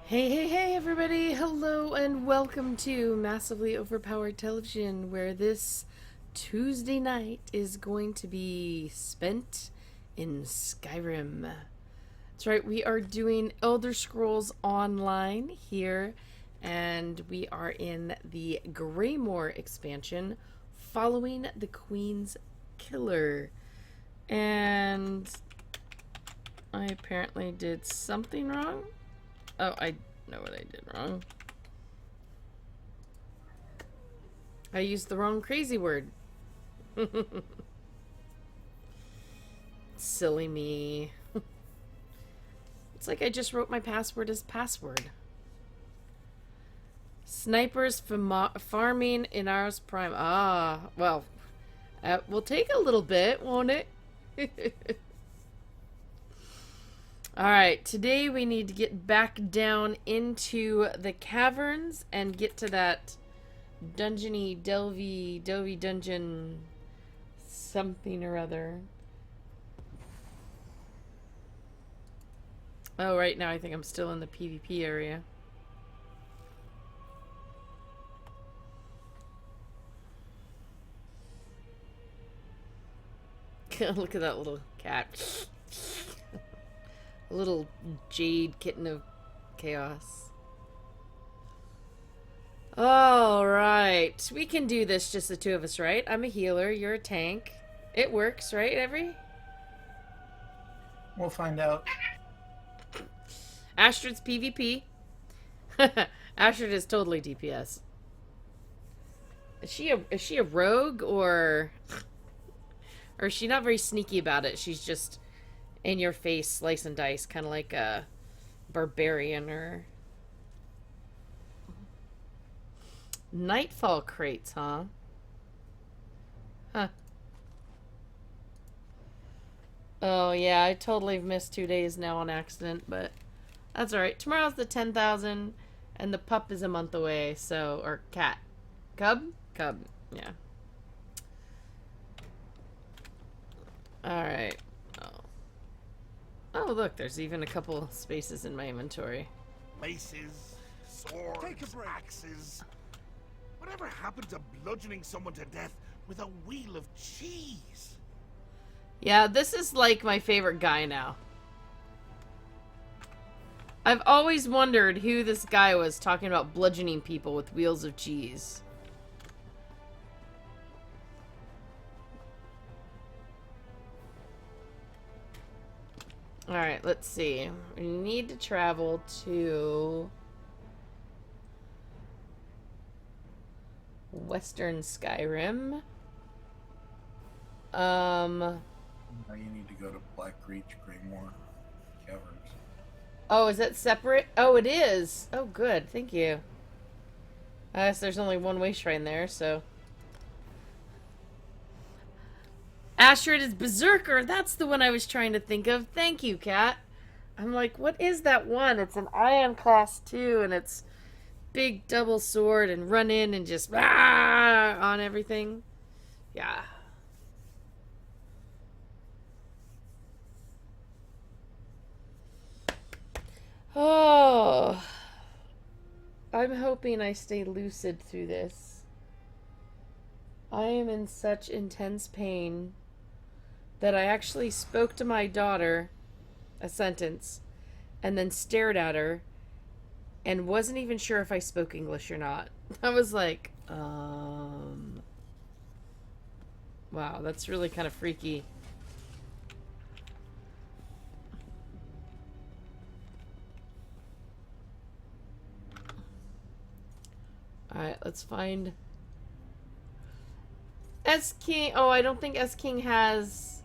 Hey, everybody! Hello and welcome to Massively Overpowered Television, where this Tuesday night is going to be spent in Skyrim. That's right, we are doing Elder Scrolls Online here, and we are in the Greymore expansion, following the Queen's Killer. And I apparently did something wrong. Oh, I know what I did wrong. I used the wrong crazy word. Silly me. It's like I just wrote my password as password. Snipers farming in Aros Prime. Ah, well, will take a little bit, won't it? Alright, today we need to get back down into the caverns and get to that dungeony, delvy dungeon something or other. Oh, right now I think I'm still in the PvP area. Look at that little cat. A little jade kitten of chaos. Alright. We can do this, just the two of us, right? I'm a healer, you're a tank. It works, right, Every? We'll find out. Astrid's PvP. Astrid is totally DPS. Is she a rogue or is she not very sneaky about it? She's just in your face, slice and dice, kind of like a barbarian or Nightfall crates, huh? Huh. Oh yeah, I totally missed 2 days now on accident, but that's alright. Tomorrow's the 10,000 and the pup is a month away, so, or cat. Cub? Cub, yeah. Alright. Oh, look, there's even a couple spaces in my inventory. Maces, swords, axes. Whatever happened to bludgeoning someone to death with a wheel of cheese? Yeah, this is like my favorite guy now. I've always wondered who this guy was talking about bludgeoning people with wheels of cheese. Alright, let's see. We need to travel to Western Skyrim. Now you need to go to Black Reach, Greymore Caverns. Oh, is that separate? Oh, it is. Oh, good. Thank you. I guess there's only one way shrine there, so. Astrid is Berserker. That's the one I was trying to think of. Thank you, Kat. I'm like, what is that one? It's an Ion Class 2, and it's big double sword and run in and just rah on everything. Yeah. Oh. I'm hoping I stay lucid through this. I am in such intense pain that I actually spoke to my daughter a sentence and then stared at her and wasn't even sure if I spoke English or not. I was like, wow, that's really kind of freaky. Alright, let's find S King. Oh, I don't think S King has.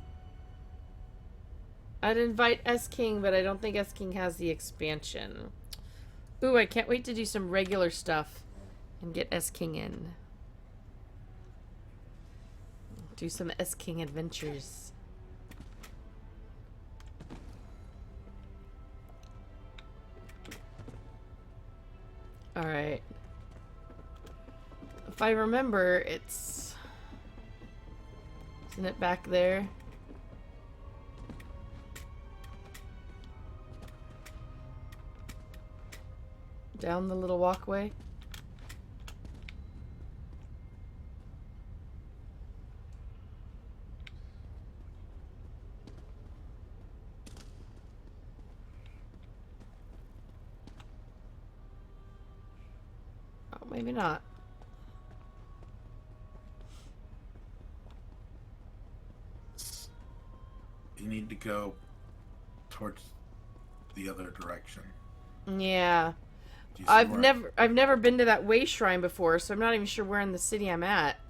I'd invite S King, but I don't think S King has the expansion. Ooh, I can't wait to do some regular stuff and get S King in. Do some S King adventures. Alright. If I remember, isn't it back there? Down the little walkway. Oh, maybe not. You need to go towards the other direction. Yeah. Do you see where I've never been to that way shrine before, so I'm not even sure where in the city I'm at.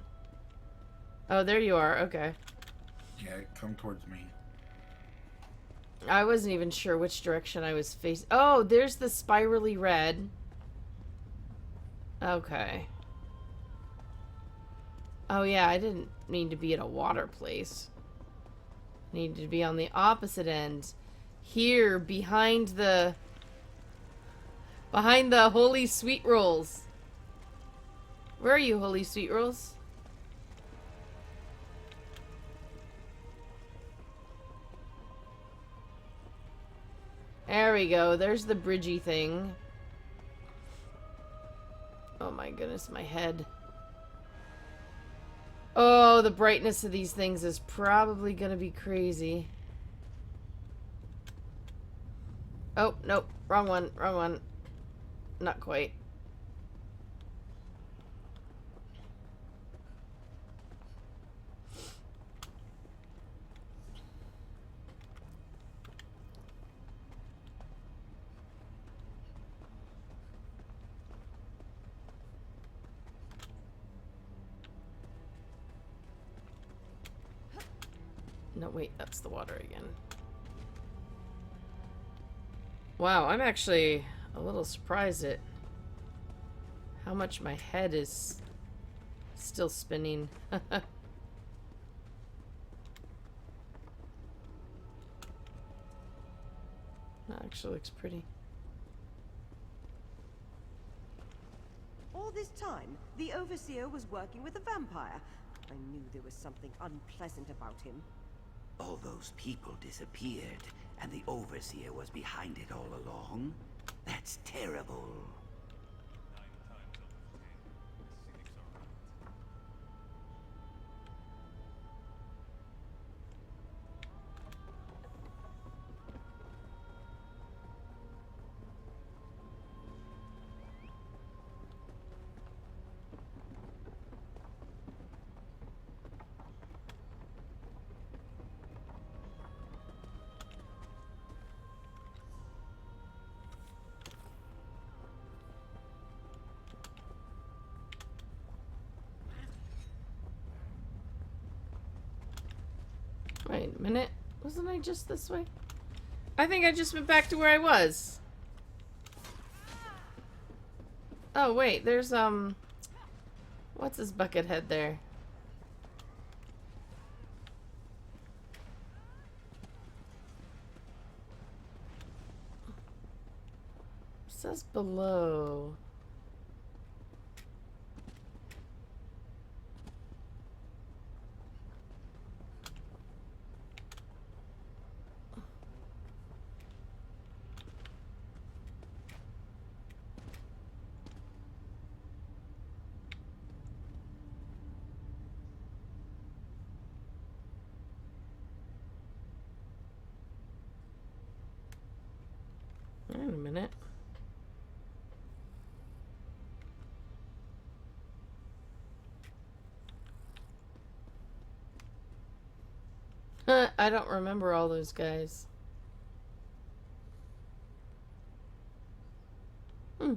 Oh, there you are. Okay. Yeah, come towards me. I wasn't even sure which direction I was facing. Oh, there's the spirally red. Okay. Oh yeah, I didn't need to be at a water place. I needed to be on the opposite end. Here, behind the holy sweet rolls. Where are you, holy sweet rolls? There we go. There's the bridgey thing. Oh my goodness, my head. Oh, the brightness of these things is probably gonna be crazy. Oh, nope. Wrong one. Wrong one. Not quite. No, wait, that's the water again. Wow, I'm actually a little surprised at how much my head is still spinning. That actually looks pretty. All this time, the Overseer was working with a vampire. I knew there was something unpleasant about him. All those people disappeared, and the Overseer was behind it all along? That's terrible. Wait a minute. Wasn't I just this way? I think I just went back to where I was. Oh, wait. There's, what's this bucket head there? It says below. Wait a minute. I don't remember all those guys. Hmm.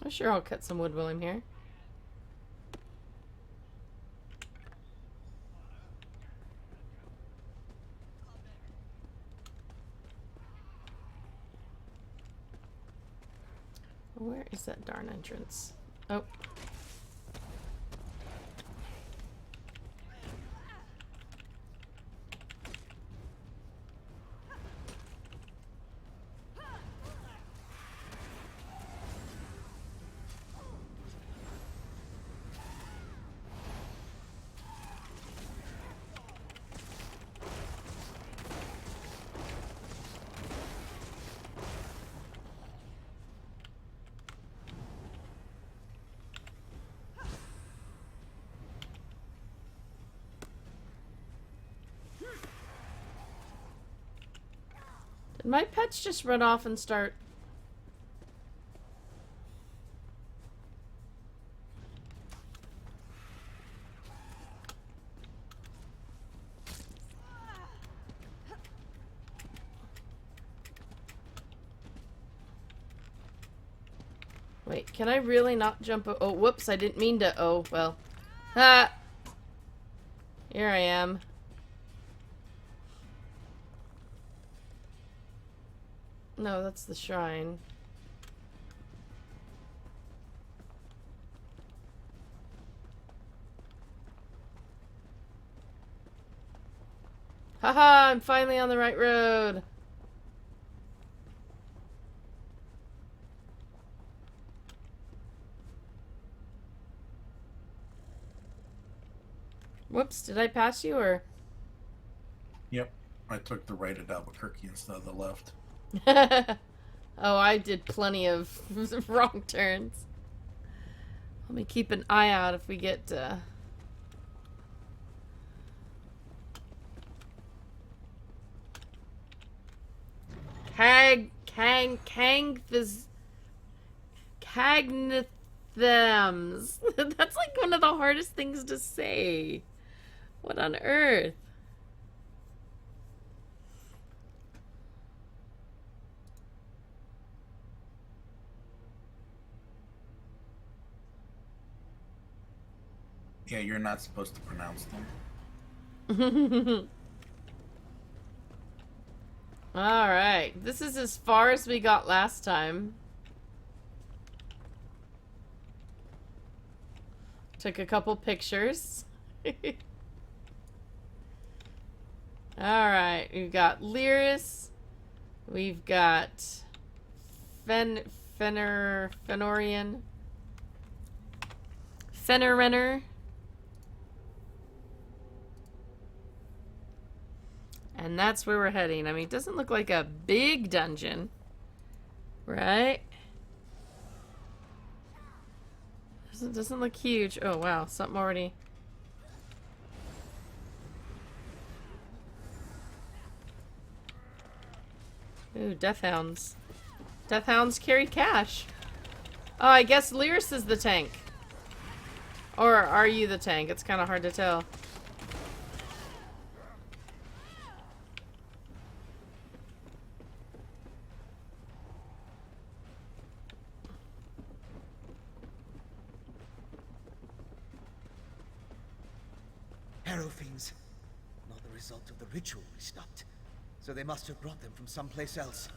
Oh, sure, I'll cut some wood while I'm here. Where is that darn entrance? Oh. My pets just run off and start... Wait, can I really not jump? Oh, whoops, I didn't mean to. Oh, well. Ah! Here I am. No, that's the shrine. Haha, I'm finally on the right road. Whoops, did I pass you or? Yep. I took the right at Albuquerque instead of the left. Oh, I did plenty of wrong turns. Let me keep an eye out if we get Cagnithams. That's like one of the hardest things to say. What on earth? Yeah, you're not supposed to pronounce them. Alright, this is as far as we got last time. Took a couple pictures. Alright, we've got Lyris. We've got Fenorian. Fennerenner. And that's where we're heading. I mean, it doesn't look like a big dungeon. Right? Doesn't look huge. Oh, wow. Something already... Ooh, death hounds. Death hounds carry cash. Oh, I guess Lyris is the tank. Or are you the tank? It's kind of hard to tell. Arrow fiends. Not the result of the ritual we stopped. So they must have brought them from someplace else.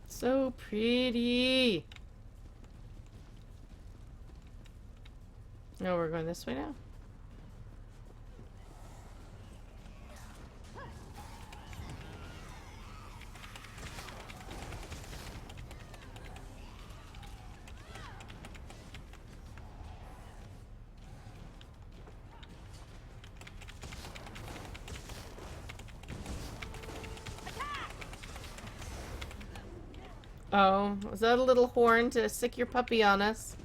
So pretty. No, we're going this way now. Oh, was that a little horn to sick your puppy on us?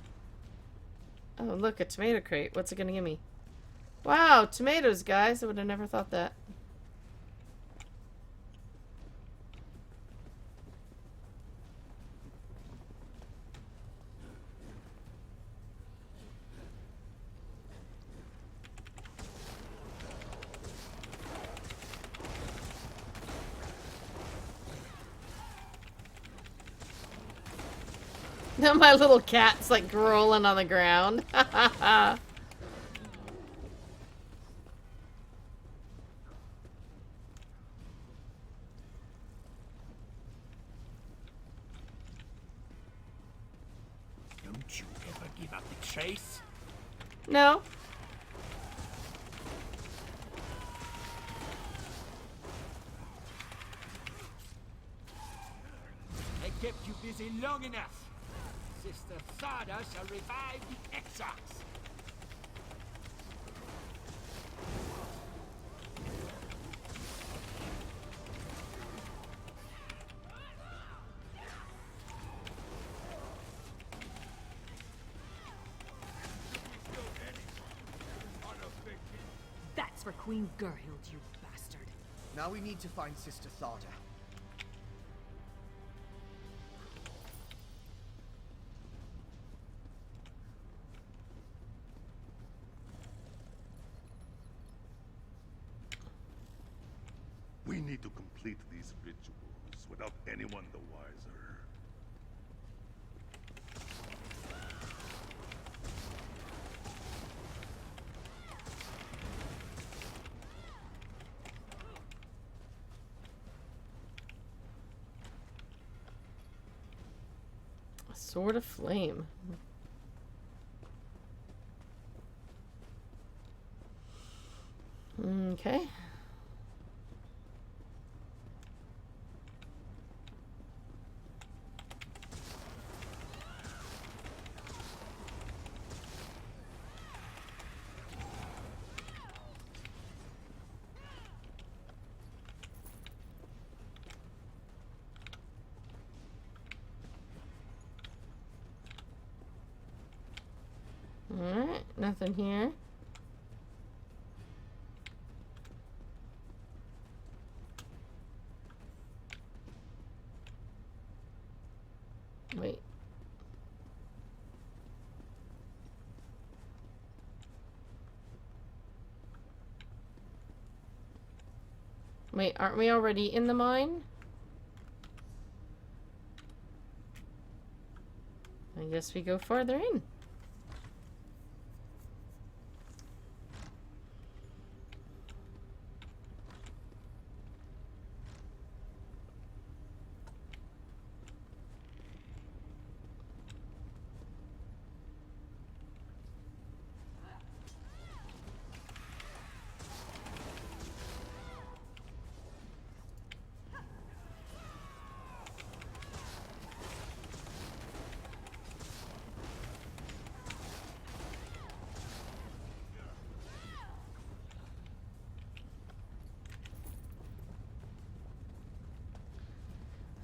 Oh, look, a tomato crate. What's it gonna give me? Wow, tomatoes, guys. I would have never thought that. Now my little cat's like rolling on the ground. chase? No. I kept you busy long enough. Sister Sada shall revive the Exarchs. That's for Queen Gerhild, you bastard. Now we need to find Sister Thada. We need to complete these rituals without anyone the wiser. A sword of flame. Okay. Alright, nothing here. Wait. Wait, aren't we already in the mine? I guess we go farther in.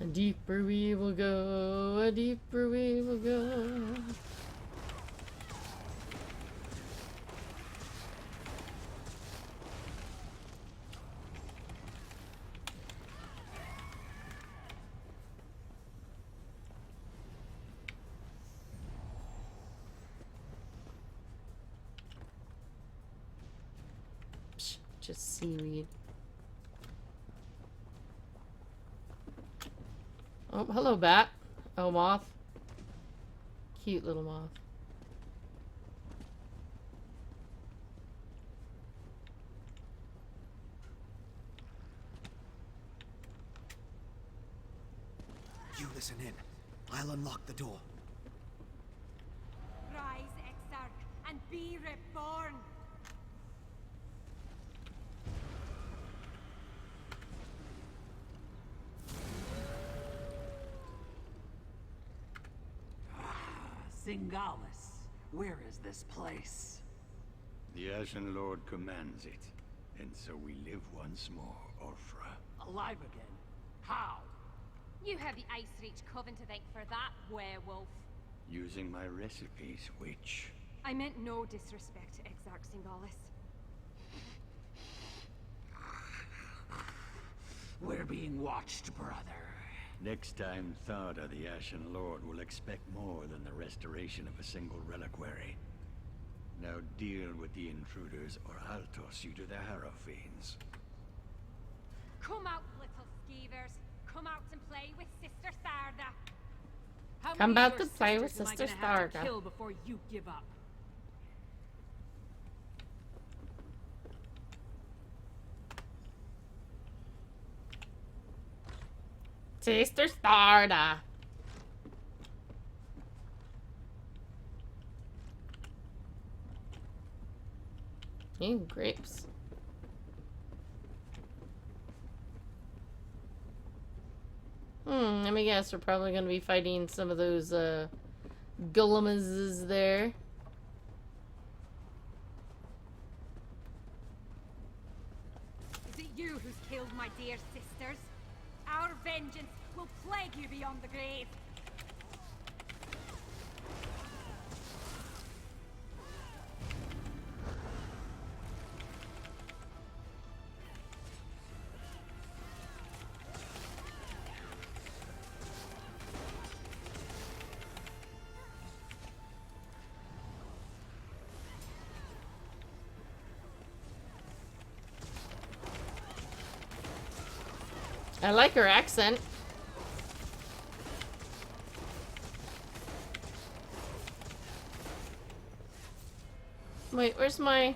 A deeper we will go, a deeper we will go. Psh, just seaweed. Oh, hello, bat. Oh, moth. Cute little moth. You listen in. I'll unlock the door. Rise, Exarch, and be reborn. Singalis, where is this place? The Ashen Lord commands it, and so we live once more, Ulfra. Alive again? How? You have the Ice Reach Coven to thank for that, werewolf. Using my recipes, which... I meant no disrespect to Exarch Singalis. We're being watched, brother. Next time, Thada, the Ashen Lord, will expect more than the restoration of a single reliquary. Now deal with the intruders, or I'll toss you to the Harrow Fiends. Come out, little skeevers. Come out and play with Sister Sarda. How Come many out of your to play with sisters am I Sister gonna have to Sarda. kill before you give up? Sister Starda. Ew, grapes. Let me guess, we're probably gonna be fighting some of those, Gullimas there. Is it you who's killed my dear sisters? Our vengeance will plague you beyond the grave. I like her accent. Wait, where's my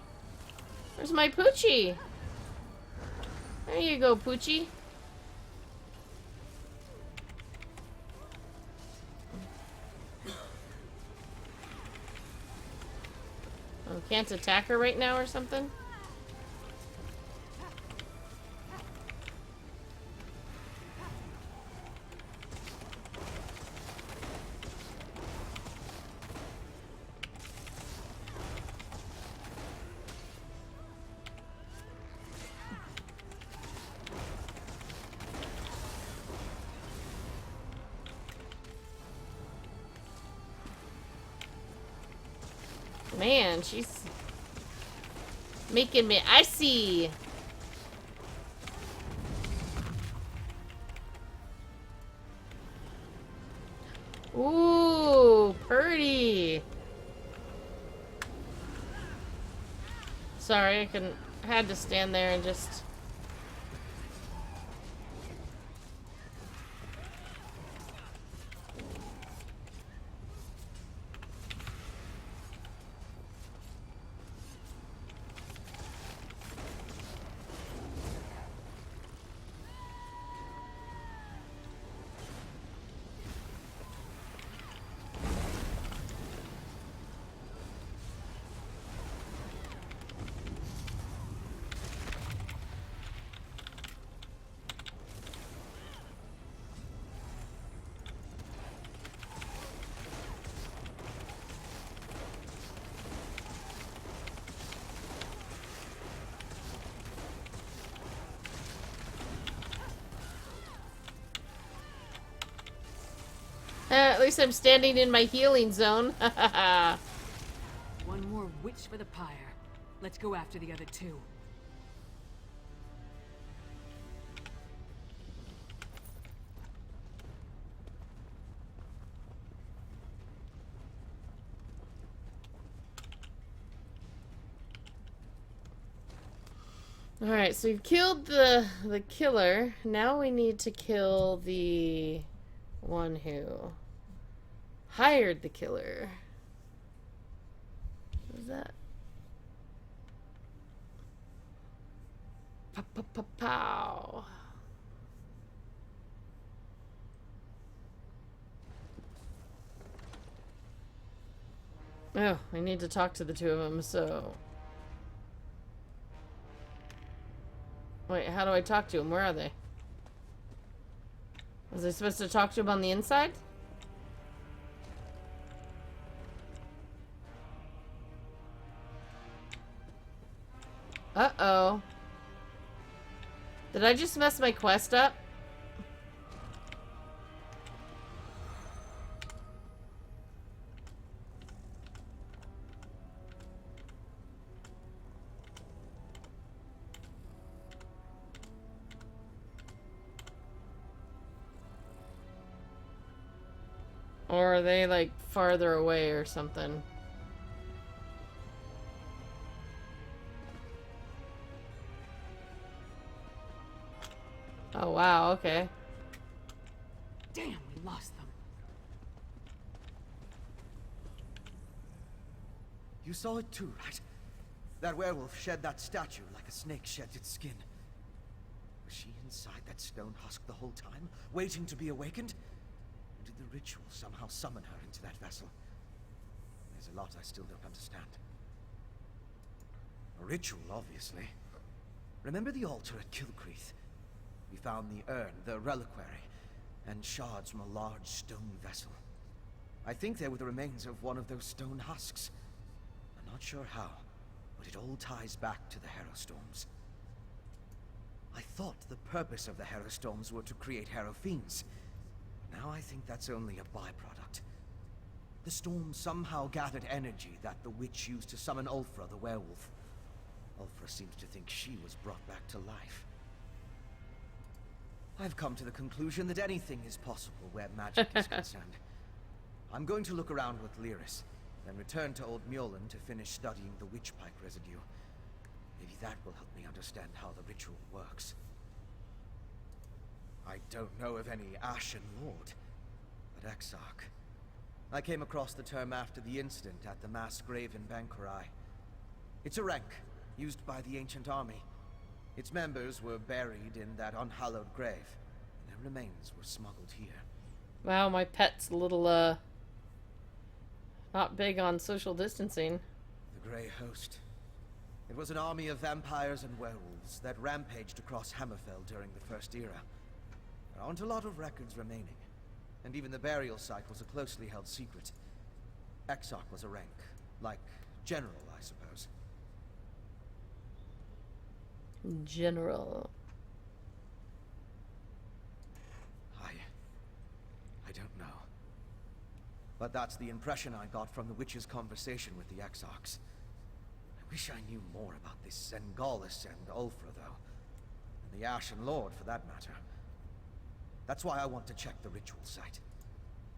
Poochie? There you go, Poochie. Oh, can't attack her right now or something? Man, she's making me icy. Ooh, pretty. Sorry, I had to stand there and just... At least I'm standing in my healing zone. One more witch for the pyre. Let's go after the other two. Alright, so we've killed the killer. Now we need to kill the one who hired the killer. What is that? Pow. Oh, I need to talk to the two of them, so... Wait, how do I talk to them? Where are they? Was I supposed to talk to them on the inside? Uh-oh. Did I just mess my quest up? Or are they, like, farther away or something? Oh, wow, okay. Damn, we lost them. You saw it too, right? That werewolf shed that statue like a snake sheds its skin. Was she inside that stone husk the whole time, waiting to be awakened? Or did the ritual somehow summon her into that vessel? There's a lot I still don't understand. ritual, obviously. Remember the altar at Kilcreath? We found the urn, the reliquary, and shards from a large stone vessel. I think they were the remains of one of those stone husks. I'm not sure how, but it all ties back to the Harrowstorms. I thought the purpose of the Harrowstorms were to create Harrow Fiends. Now I think that's only a byproduct. The storm somehow gathered energy that the witch used to summon Ulfra the werewolf. Ulfra seems to think she was brought back to life. I've come to the conclusion that anything is possible where magic is concerned. I'm going to look around with Lyris, then return to Old Mjolnir to finish studying the witchpike residue. Maybe that will help me understand how the ritual works. I don't know of any Ashen Lord, but Exarch. I came across the term after the incident at the mass grave in Bankurai. It's a rank, used by the ancient army. Its members were buried in that unhallowed grave, and their remains were smuggled here. Wow, my pet's a little, not big on social distancing. The Grey Host. It was an army of vampires and werewolves that rampaged across Hammerfell during the First Era. There aren't a lot of records remaining, and even the burial site was a closely held secret. Exarch was a rank, like General, I suppose. General. I don't know. But that's the impression I got from the witch's conversation with the Exarchs. I wish I knew more about this Sengalis and Ulfra, though. And the Ashen Lord, for that matter. That's why I want to check the ritual site.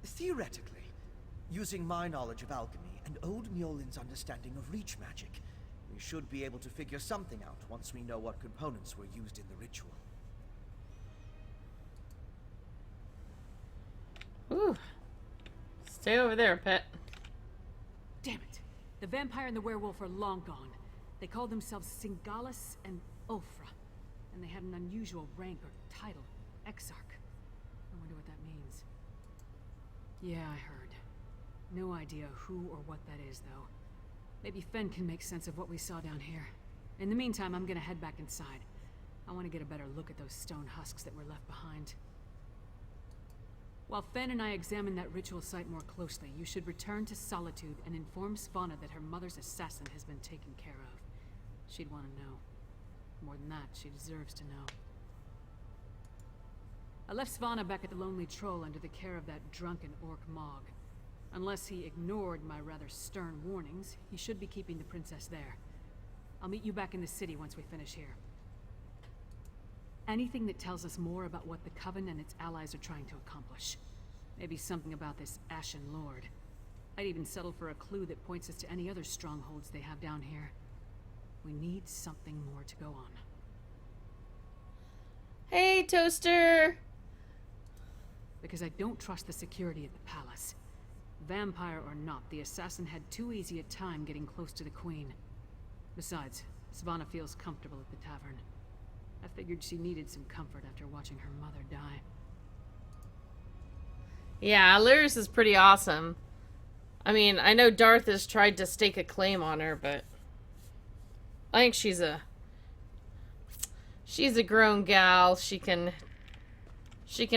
Theoretically, using my knowledge of alchemy and Old Mjolin's understanding of reach magic, we should be able to figure something out once we know what components were used in the ritual. Ooh. Stay over there, pet. Damn it. The vampire and the werewolf are long gone. They called themselves Singalis and Ulfra. And they had an unusual rank or title, Exarch. I wonder what that means. Yeah, I heard. No idea who or what that is, though. Maybe Fen can make sense of what we saw down here. In the meantime, I'm gonna head back inside. I want to get a better look at those stone husks that were left behind. While Fen and I examine that ritual site more closely, you should return to Solitude and inform Svanna that her mother's assassin has been taken care of. She'd want to know. More than that, she deserves to know. I left Svanna back at the Lonely Troll under the care of that drunken orc Mog. Unless he ignored my rather stern warnings, he should be keeping the princess there. I'll meet you back in the city once we finish here. Anything that tells us more about what the Coven and its allies are trying to accomplish. Maybe something about this Ashen Lord. I'd even settle for a clue that points us to any other strongholds they have down here. We need something more to go on. Hey, Toaster! Because I don't trust the security at the palace. Vampire or not, the assassin had too easy a time getting close to the Queen. Besides, Svanna feels comfortable at the tavern. I figured she needed some comfort after watching her mother die. Yeah, Lyris is pretty awesome. I mean, I know Darth has tried to stake a claim on her, but I think she's a grown gal. She can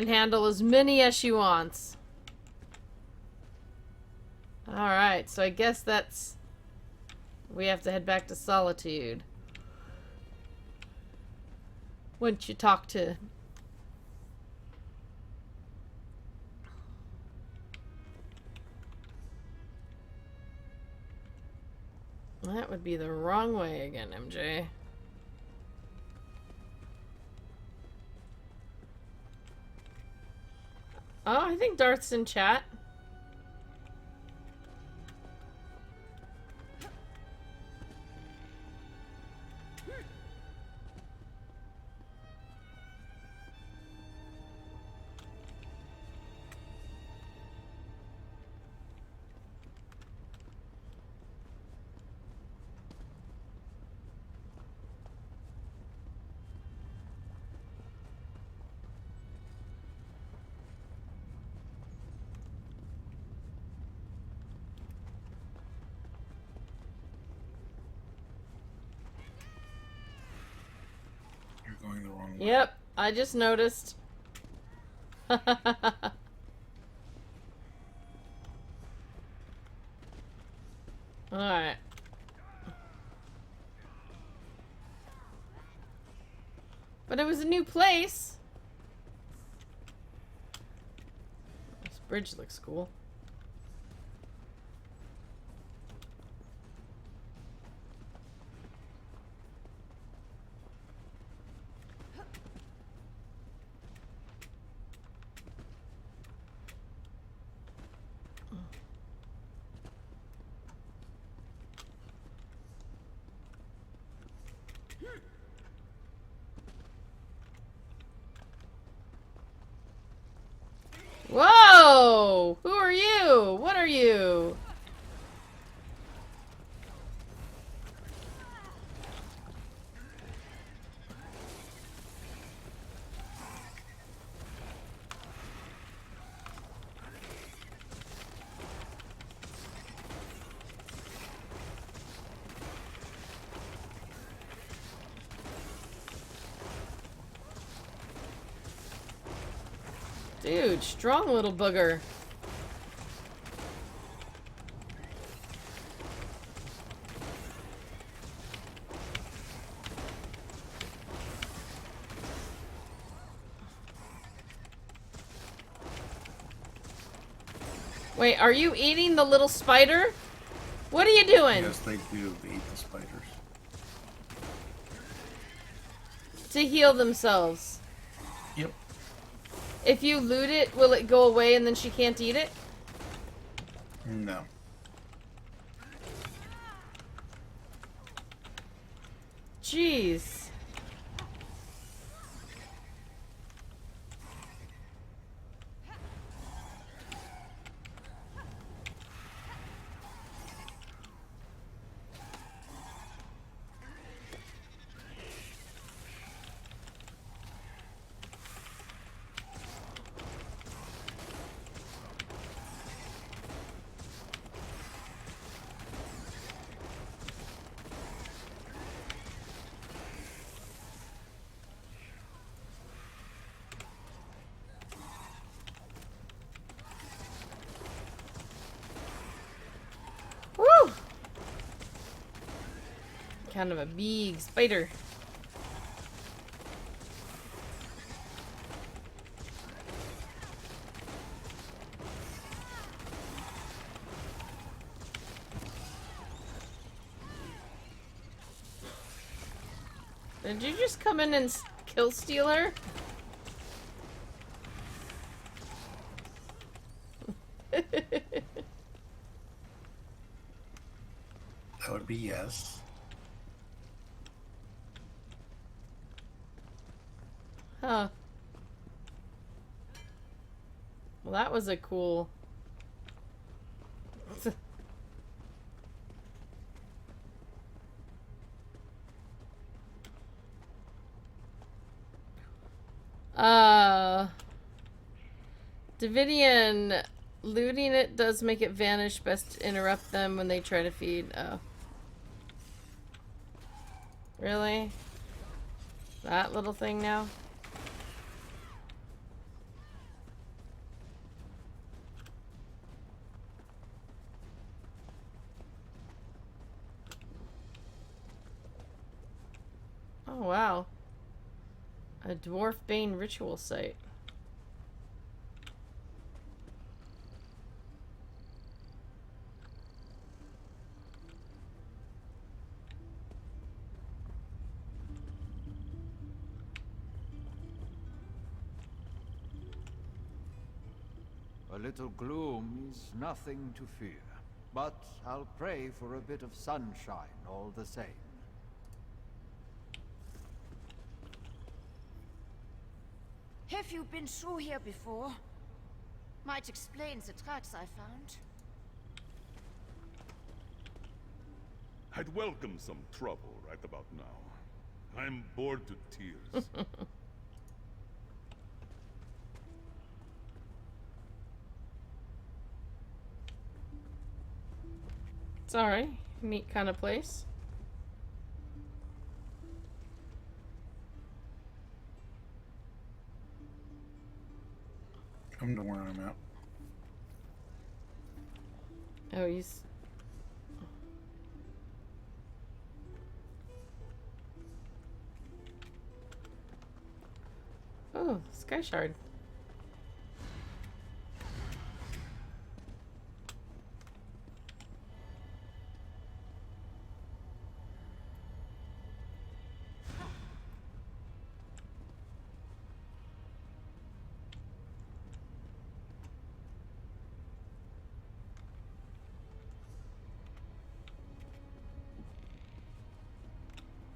handle as many as she wants. Alright, so I guess that's... we have to head back to Solitude. Once you talk to... that would be the wrong way again, MJ. Oh, I think Darth's in chat. going the wrong way. Yep, I just noticed. Alright. But it was a new place. This bridge looks cool. Whoa! Who are you? What are you? Dude, strong little booger. Wait, are you eating the little spider? What are you doing? Yes, they do. They eat the spiders. To heal themselves. Yep. If you loot it, will it go away and then she can't eat it? No. Jeez. Woo! Kind of a big spider. Did you just come in and kill steal her? That would be yes. Huh. Well, that was a cool... Davidian, looting it does make it vanish. Best to interrupt them when they try to feed. Oh. Really? That little thing now? Oh, wow. A Dwarf Bane ritual site. A little gloom is nothing to fear, but I'll pray for a bit of sunshine all the same. Have you been through here before? Might explain the tracks I found. I'd welcome some trouble right about now. I'm bored to tears. It's alright. Neat kind of place. Come to where I'm at. Oh, he's... Oh, Sky Shard.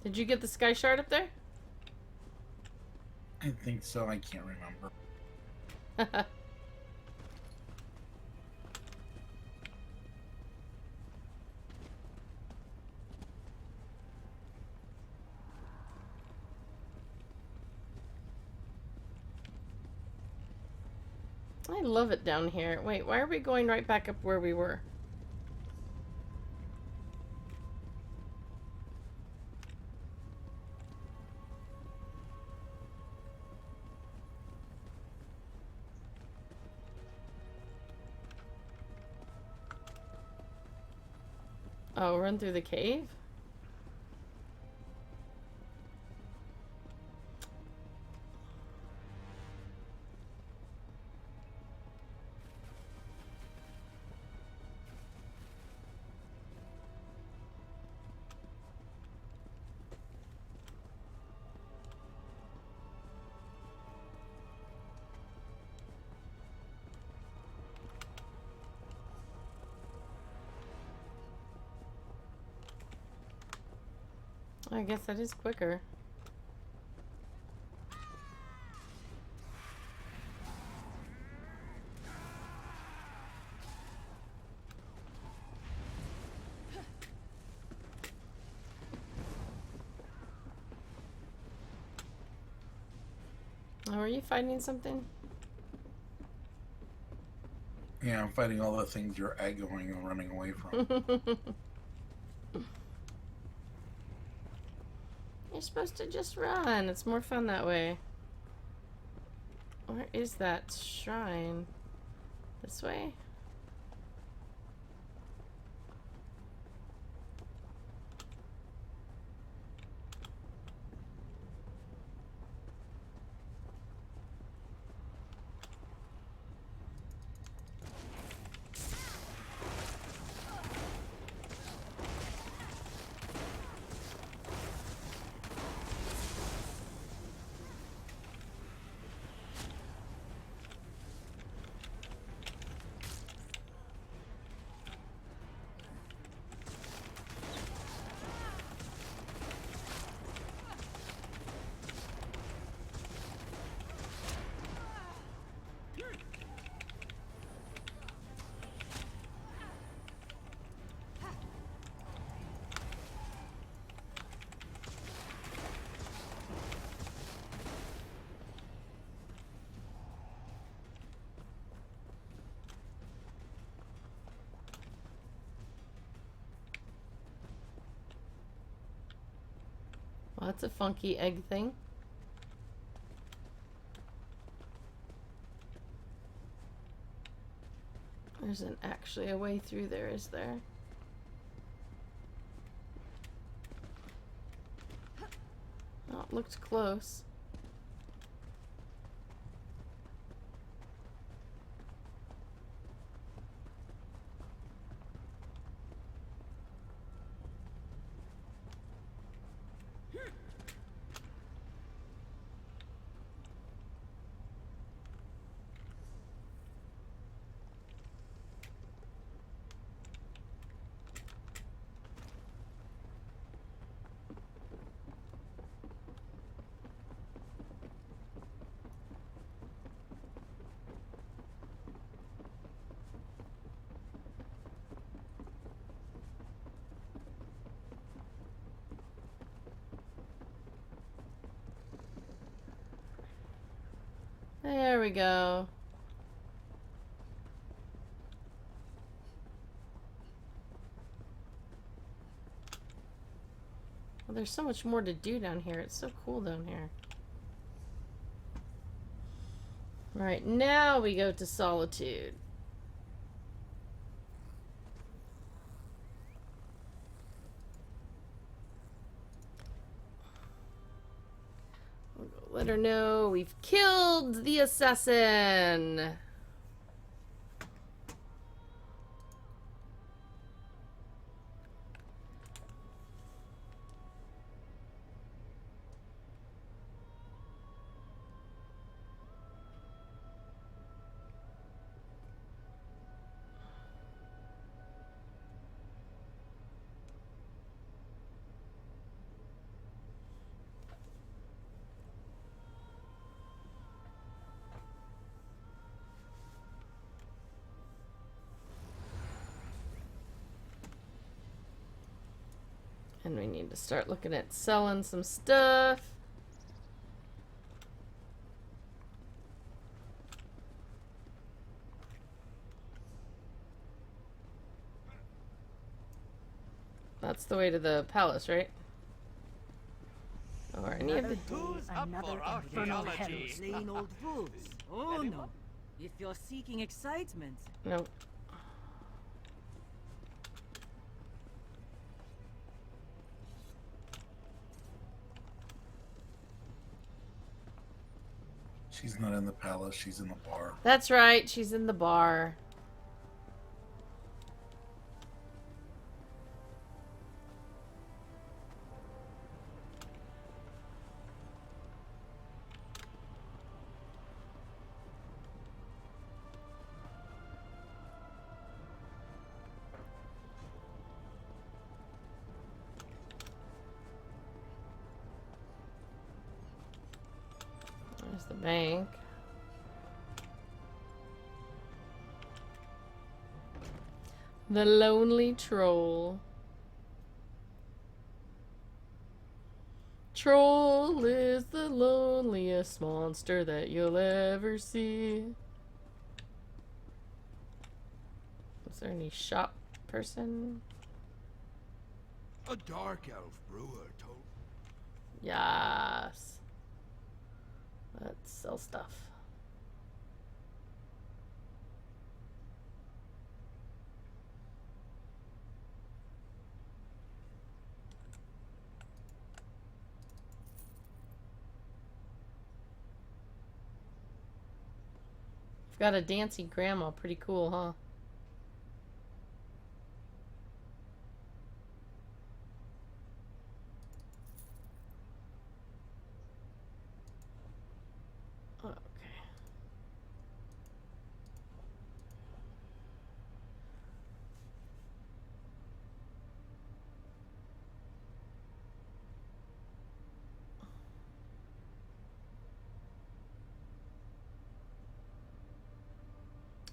Did you get the Sky Shard up there? I think so. I can't remember. I love it down here. Wait, why are we going right back up where we were? Oh, run through the cave? I guess that is quicker. Oh, are you fighting something? Yeah, I'm fighting all the things you're aggoing and running away from. You're supposed to just run. It's more fun that way. Where is that shrine? This way? Well, that's a funky egg thing. There isn't actually a way through there, is there? Oh, it looked close. There we go. Well, there's so much more to do down here. It's so cool down here. Alright, now we go to Solitude. We'll go let her know we've killed the assassin. And we need to start looking at selling some stuff. That's the way to the palace, right? Or any of the... Another infernal hell slaying old wolves. Oh no. If you're seeking excitement. No. She's not in the palace, she's in the bar. That's right, she's in the bar. There's the bank. The lonely troll. Troll is the loneliest monster that you'll ever see. Is there any shop person? A dark elf brewer told. Yes. Let's sell stuff. I've got a dancing grandma. Pretty cool, huh?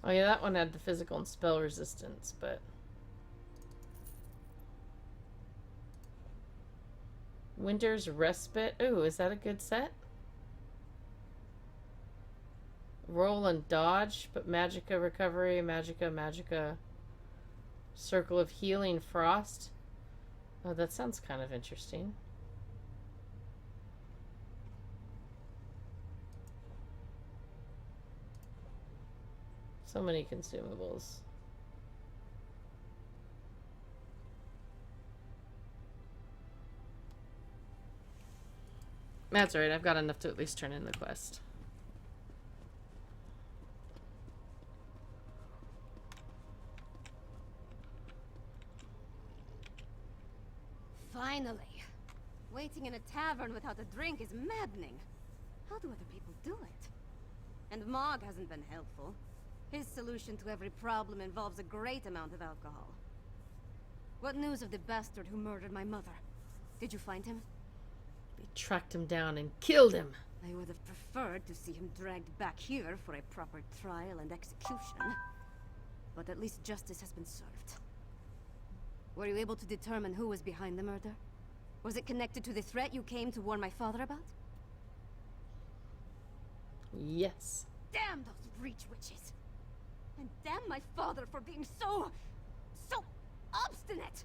Oh yeah, that one had the physical and spell resistance, but... Winter's Respite. Ooh, is that a good set? Roll and dodge, but Magicka Recovery, Magicka. Circle of Healing Frost. Oh, that sounds kind of interesting. So many consumables. That's right, I've got enough to at least turn in the quest. Finally. Waiting in a tavern without a drink is maddening. How do other people do it? And Mog hasn't been helpful. His solution to every problem involves a great amount of alcohol. What news of the bastard who murdered my mother? Did you find him? They tracked him down and killed him. I would have preferred to see him dragged back here for a proper trial and execution. But at least justice has been served. Were you able to determine who was behind the murder? Was it connected to the threat you came to warn my father about? Yes. Damn those Reach witches! And damn my father for being so obstinate!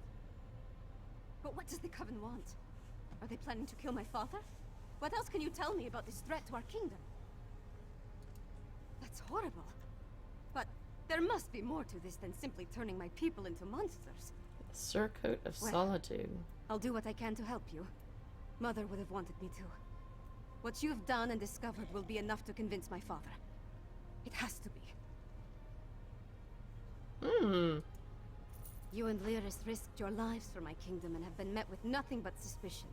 But what does the Coven want? Are they planning to kill my father? What else can you tell me about this threat to our kingdom? That's horrible. But there must be more to this than simply turning my people into monsters. Surcoat of Well, Solitude. I'll do what I can to help you. Mother would have wanted me to. What you've done and discovered will be enough to convince my father. It has to be. You and Lyris risked your lives for my kingdom and have been met with nothing but suspicion.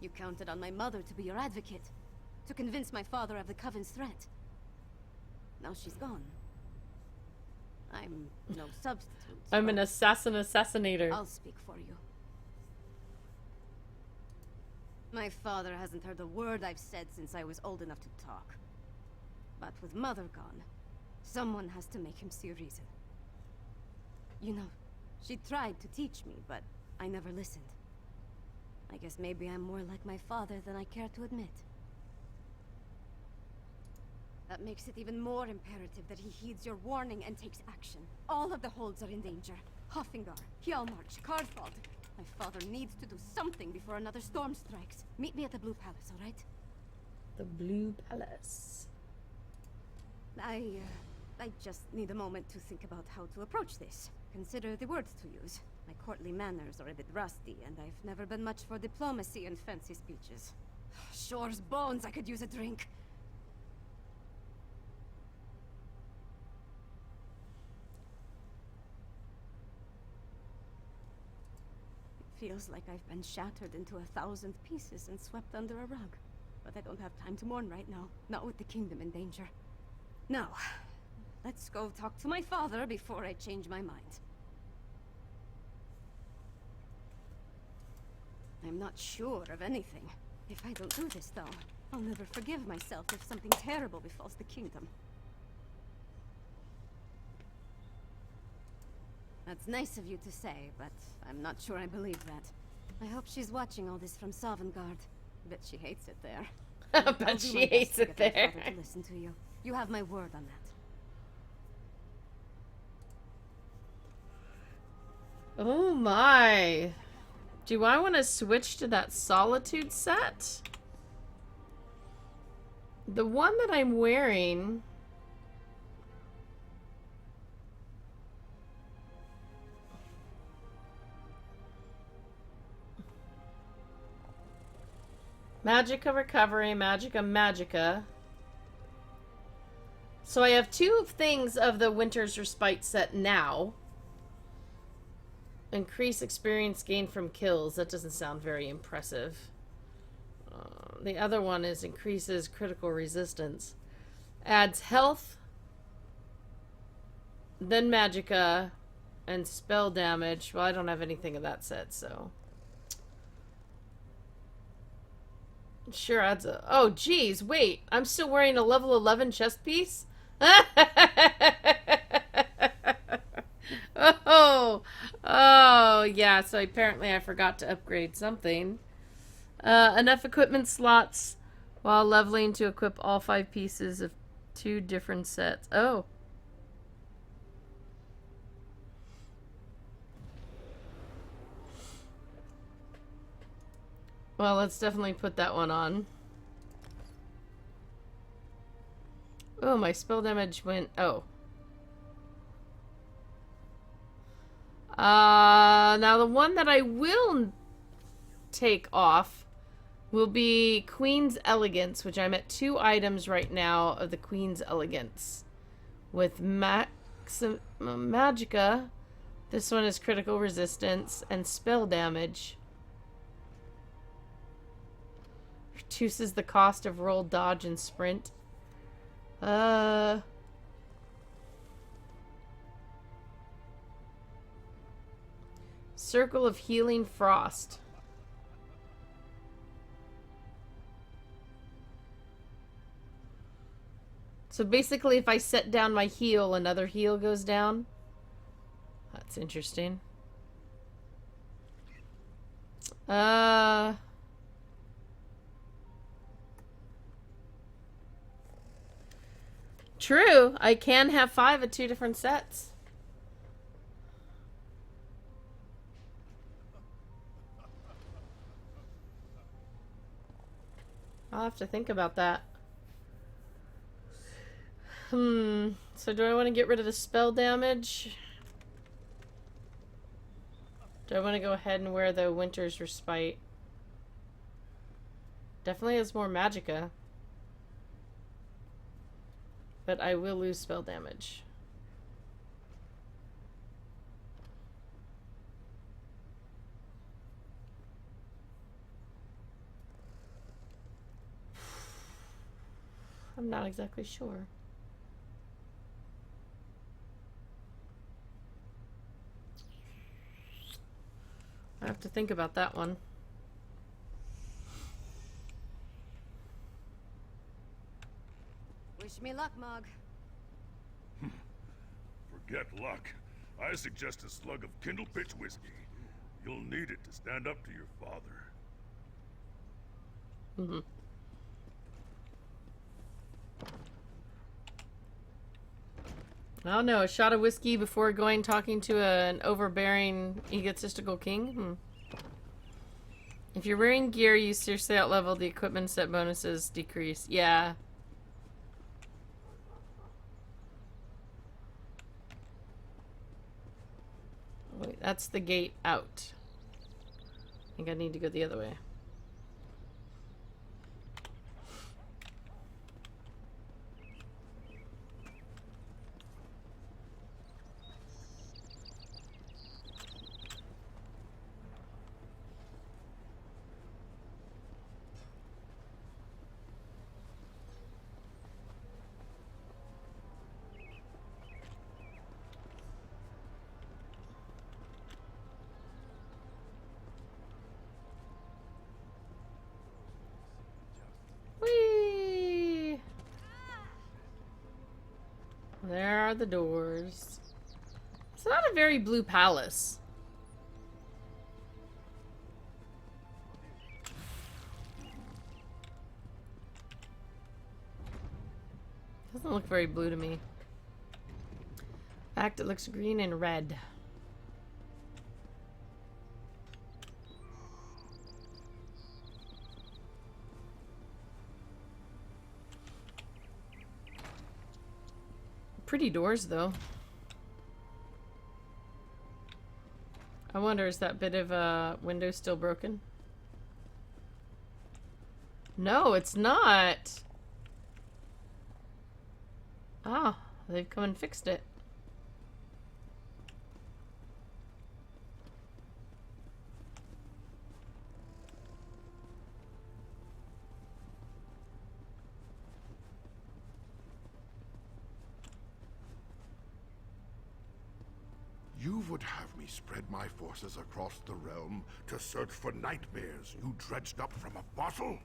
You counted on my mother to be your advocate, to convince my father of the Coven's threat. Now she's gone. I'm no substitute. I'm an assassinator. I'll speak for you. My father hasn't heard a word I've said since I was old enough to talk. But with Mother gone, someone has to make him see reason. You know, she tried to teach me, but I never listened. I guess maybe I'm more like my father than I care to admit. That makes it even more imperative that he heeds your warning and takes action. All of the holds are in danger. Hoffingar, Hjalmarch, Cardfald. My father needs to do something before another storm strikes. Meet me at the Blue Palace, all right? The Blue Palace. I just need a moment to think about how to approach this. Consider the words to use. My courtly manners are a bit rusty, and I've never been much for diplomacy and fancy speeches. Shore's bones, I could use a drink. It feels like I've been shattered into 1,000 pieces and swept under a rug. But I don't have time to mourn right now, not with the kingdom in danger. Now, let's go talk to my father before I change my mind. I'm not sure of anything. If I don't do this, though, I'll never forgive myself if something terrible befalls the kingdom. That's nice of you to say, but I'm not sure I believe that. I hope she's watching all this from Sovngarde. Bet she hates it there. I bet she hates it there. To listen to you. You have my word on that. Oh my. Do I want to switch to that Solitude set? The one that I'm wearing... Magica Recovery, Magica Magica. So I have two things of the Winter's Respite set now. Increase experience gained from kills. That doesn't sound very impressive. The other one is increases critical resistance. Adds health, then Magica, and spell damage. Well, I don't have anything of that set, so... Sure adds a... Oh, geez, wait. I'm still wearing a level 11 chest piece? Oh, yeah, so apparently I forgot to upgrade something. Enough equipment slots while leveling to equip all 5 pieces of 2 different sets. Oh. Well, let's definitely put that one on. Oh, my spell damage went... Oh. Now the one that I will take off will be Queen's Elegance, which I'm at 2 items right now of the Queen's Elegance. With Magica, this one is critical resistance and spell damage. Reduces the cost of roll, dodge, and sprint. Circle of Healing Frost. So basically, if I set down my heal, another heal goes down. That's interesting. True. I can have 5 at 2 different sets. I'll have to think about that. So do I want to get rid of the spell damage? Do I want to go ahead and wear the Winter's Respite? Definitely has more magicka. But I will lose spell damage. I'm not exactly sure. I have to think about that one. Wish me luck, Mog. Forget luck. I suggest a slug of Kindle Pitch whiskey. You'll need it to stand up to your father. Mm-hmm. I don't know, a shot of whiskey before going talking to an overbearing, egotistical king? If you're wearing gear you seriously outlevel, the equipment set bonuses decrease. Yeah. Wait, that's the gate out. I think I need to go the other way. Whee! There are the doors. It's not a very blue palace. Doesn't look very blue to me. In fact, it looks green and red. Pretty doors, though. I wonder, is that bit of window still broken? No, it's not. Ah, they've come and fixed it. You would have me spread my forces across the realm to search for nightmares you dredged up from a bottle?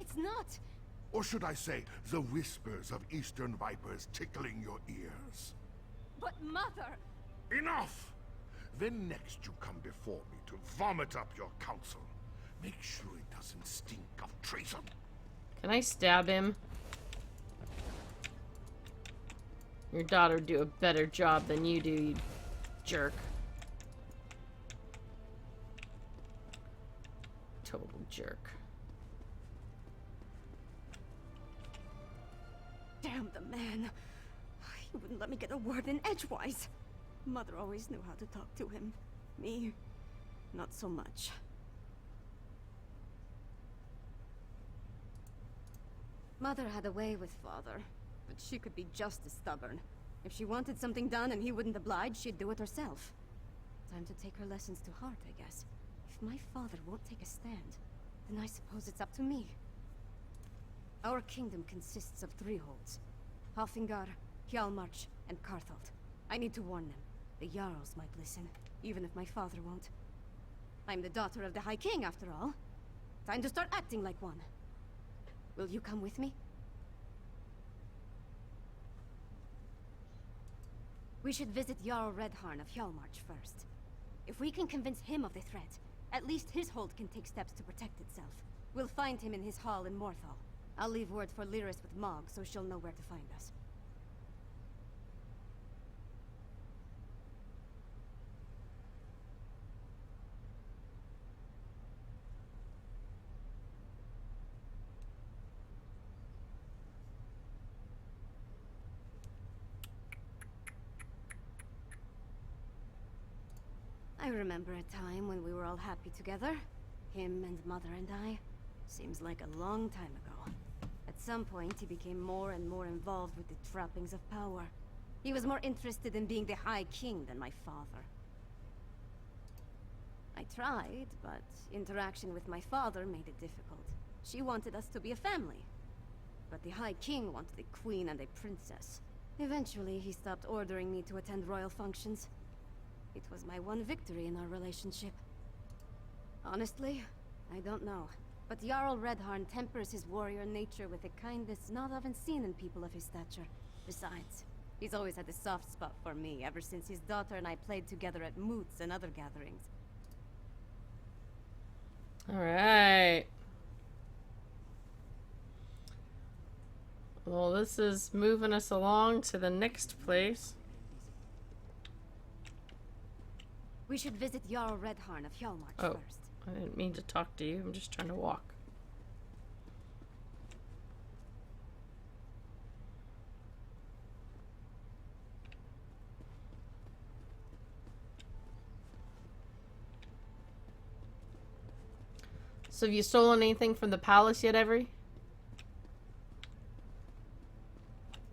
It's not. Or should I say, the whispers of eastern vipers tickling your ears? But Mother! Enough! Then next you come before me to vomit up your counsel. Make sure it doesn't stink of treason. Can I stab him? Your daughter would do a better job than you do, you jerk. Total jerk. Damn the man. He wouldn't let me get a word in edgewise. Mother always knew how to talk to him. Me, not so much. Mother had a way with Father, but she could be just as stubborn. If she wanted something done and he wouldn't oblige, she'd do it herself. Time to take her lessons to heart, I guess. If my father won't take a stand, then I suppose it's up to me. Our kingdom consists of 3 holds. Halfingar, Hjalmarch, and Karthalt. I need to warn them. The Jarls might listen, even if my father won't. I'm the daughter of the High King, after all. Time to start acting like one. Will you come with me? We should visit Jarl Redharn of Hjalmarch first. If we can convince him of the threat, at least his hold can take steps to protect itself. We'll find him in his hall in Morthal. I'll leave word for Lyris with Mog, so she'll know where to find us. remember a time when we were all happy together. Him and Mother and I. Seems like a long time ago. At some point, he became more and more involved with the trappings of power. He was more interested in being the High King than my father. I tried, but interaction with my father made it difficult. She wanted us to be a family. But the High King wanted a queen and a princess. Eventually, he stopped ordering me to attend royal functions. It was my one victory in our relationship. Honestly, I don't know. But Jarl Redharn tempers his warrior nature with a kindness not often seen in people of his stature. Besides, he's always had a soft spot for me ever since his daughter and I played together at moots and other gatherings. Alright. Well, this is moving us along to the next place. We should visit Jarl Redharn of Hjalmarch first. I didn't mean to talk to you. I'm just trying to walk. So have you stolen anything from the palace yet, Every?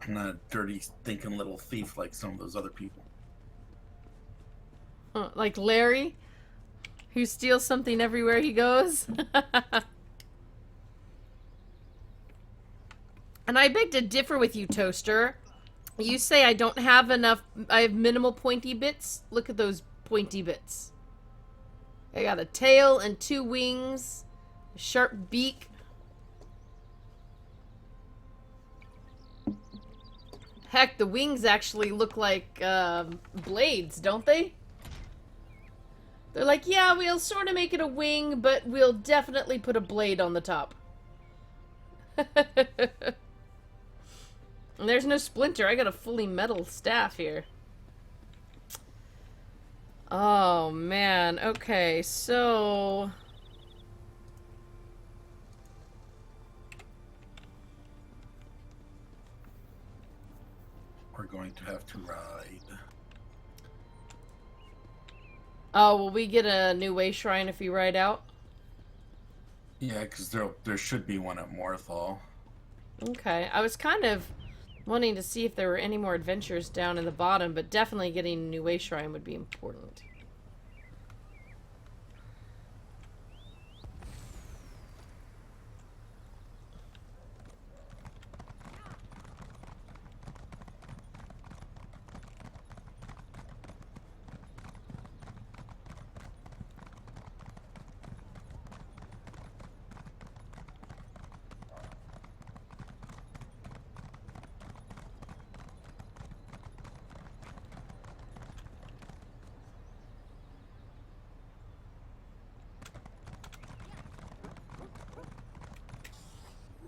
I'm not a dirty, stinking little thief like some of those other people. Like Larry? Who steals something everywhere he goes? And I beg to differ with you, Toaster. You say I don't have enough, I have minimal pointy bits. Look at those pointy bits. I got a tail and 2 wings, a sharp beak. Heck, the wings actually look like blades, don't they? They're like, yeah, we'll sort of make it a wing, but we'll definitely put a blade on the top. And there's no splinter. I got a fully metal staff here. Oh, man. Okay, so... We're going to have to ride. Oh, will we get a new way shrine if we ride out? Yeah, because there should be one at Morthal. Okay, I was kind of wanting to see if there were any more adventures down in the bottom, but definitely getting a new way shrine would be important.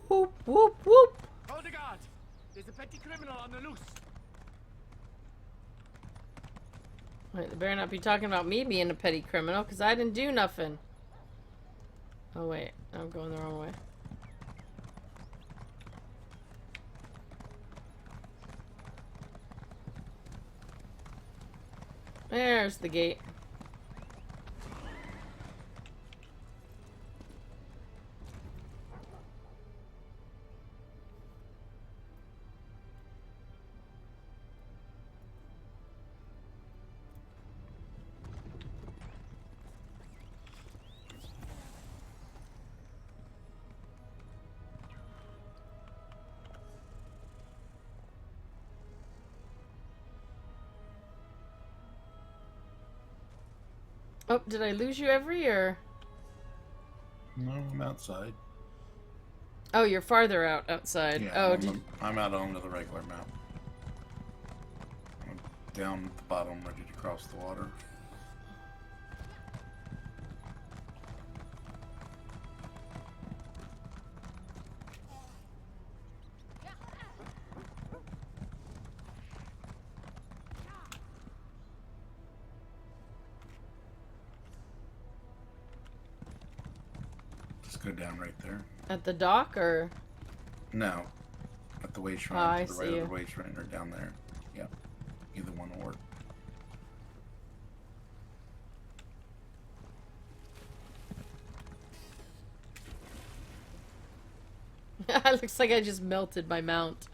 Whoop, whoop, whoop! Hold the guard! There's a petty criminal on the loose! Wait, they better not be talking about me being a petty criminal, because I didn't do nothing. Oh wait, I'm going the wrong way. There's the gate. Oh, did I lose you or? No, I'm outside. Oh, you're farther outside. Yeah, Oh, I'm out onto the regular map. I'm down at the bottom, ready to cross the water. Just go down right there. At the dock, or? No. At the way shrine. Oh, I to the see right you. of the way shrine or down there. Yeah. Either one will work. It looks like I just melted my mount.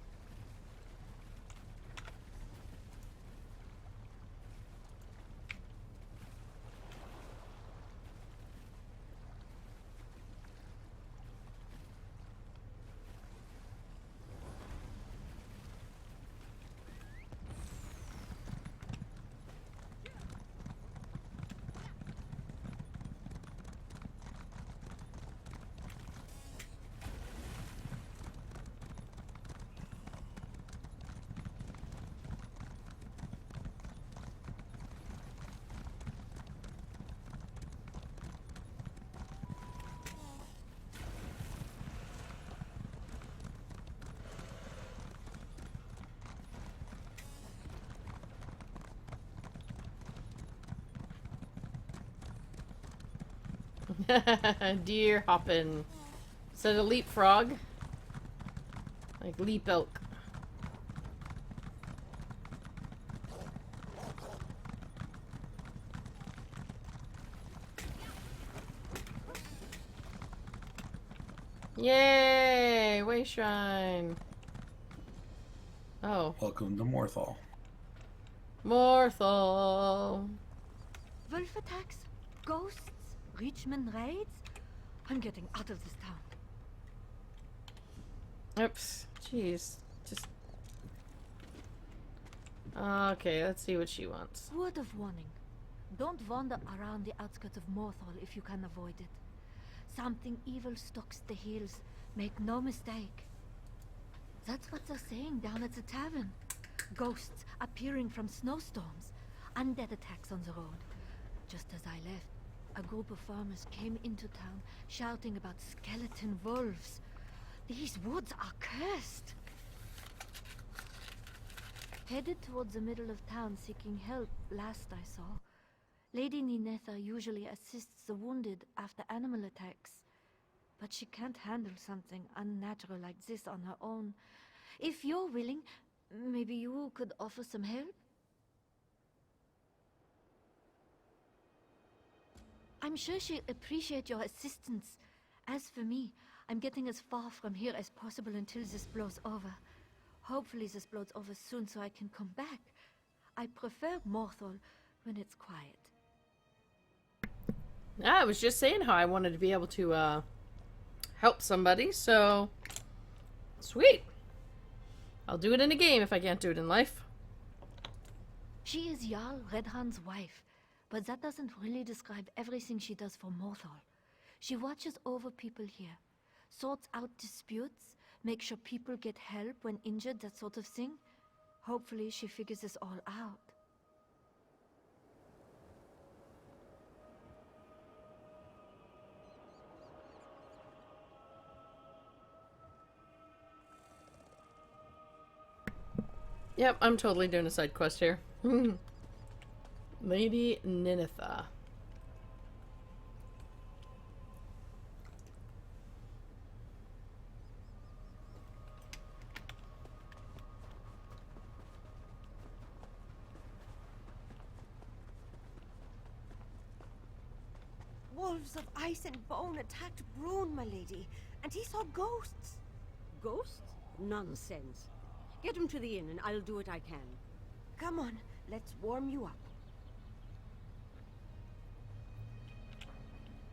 Deer hopping. Instead of leapfrog. Like leap elk. Yay! Way shrine. Oh. Welcome to Morthal. Morthal. Wolf attacks? Ghosts? Richmond raids? I'm getting out of this town. Oops. Jeez. Just... Okay, let's see what she wants. Word of warning. Don't wander around the outskirts of Morthal if you can avoid it. Something evil stalks the hills. Make no mistake. That's what they're saying down at the tavern. Ghosts appearing from snowstorms. Undead attacks on the road. Just as I left, a group of farmers came into town shouting about skeleton wolves. These woods are cursed. Headed towards the middle of town seeking help, last I saw. Lady Ninetha usually assists the wounded after animal attacks. But she can't handle something unnatural like this on her own. If you're willing, maybe you could offer some help? I'm sure she'll appreciate your assistance. As for me, I'm getting as far from here as possible until this blows over. Hopefully this blows over soon so I can come back. I prefer Morthal when it's quiet. I was just saying how I wanted to be able to help somebody, so sweet. I'll do it in a game if I can't do it in life. She is Jarl Redhand's wife, but that doesn't really describe everything she does for Morthal. She watches over people here, sorts out disputes, makes sure people get help when injured, that sort of thing. Hopefully she figures this all out. Yep, I'm totally doing a side quest here. Lady Ninetha. Wolves of ice and bone attacked Brune, my lady, and he saw ghosts. Ghosts? Nonsense. Get him to the inn and I'll do what I can. Come on, let's warm you up.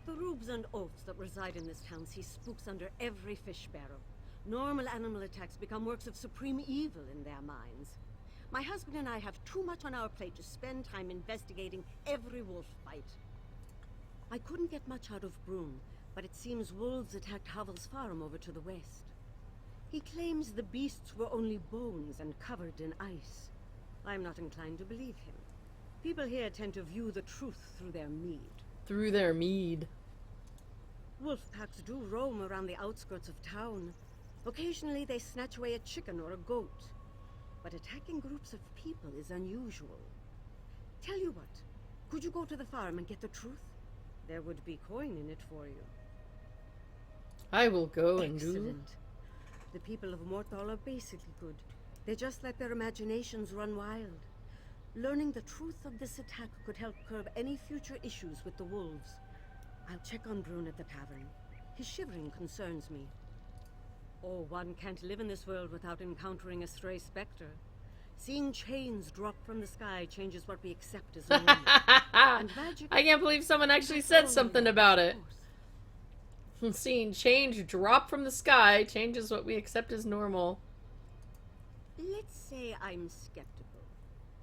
The rubes and oaths that reside in this town see spooks under every fish barrel. Normal animal attacks become works of supreme evil in their minds. My husband and I have too much on our plate to spend time investigating every wolf fight. I couldn't get much out of Brune, but it seems wolves attacked Havel's farm over to the west. He claims the beasts were only bones and covered in ice. I'm not inclined to believe him. People here tend to view the truth through their mead. Through their mead. Wolf packs do roam around the outskirts of town. Occasionally they snatch away a chicken or a goat. But attacking groups of people is unusual. Tell you what, could you go to the farm and get the truth? There would be coin in it for you. I will go and do. Excellent. The people of Morthal are basically good. They just let their imaginations run wild. Learning the truth of this attack could help curb any future issues with the wolves. I'll check on Brune at the tavern. His shivering concerns me. Oh, one can't live in this world without encountering a stray specter. Seeing chains drop from the sky changes what we accept as normal. And magic... I can't believe someone actually said something about it. Seeing change drop from the sky changes what we accept as normal. Let's say I'm skeptical.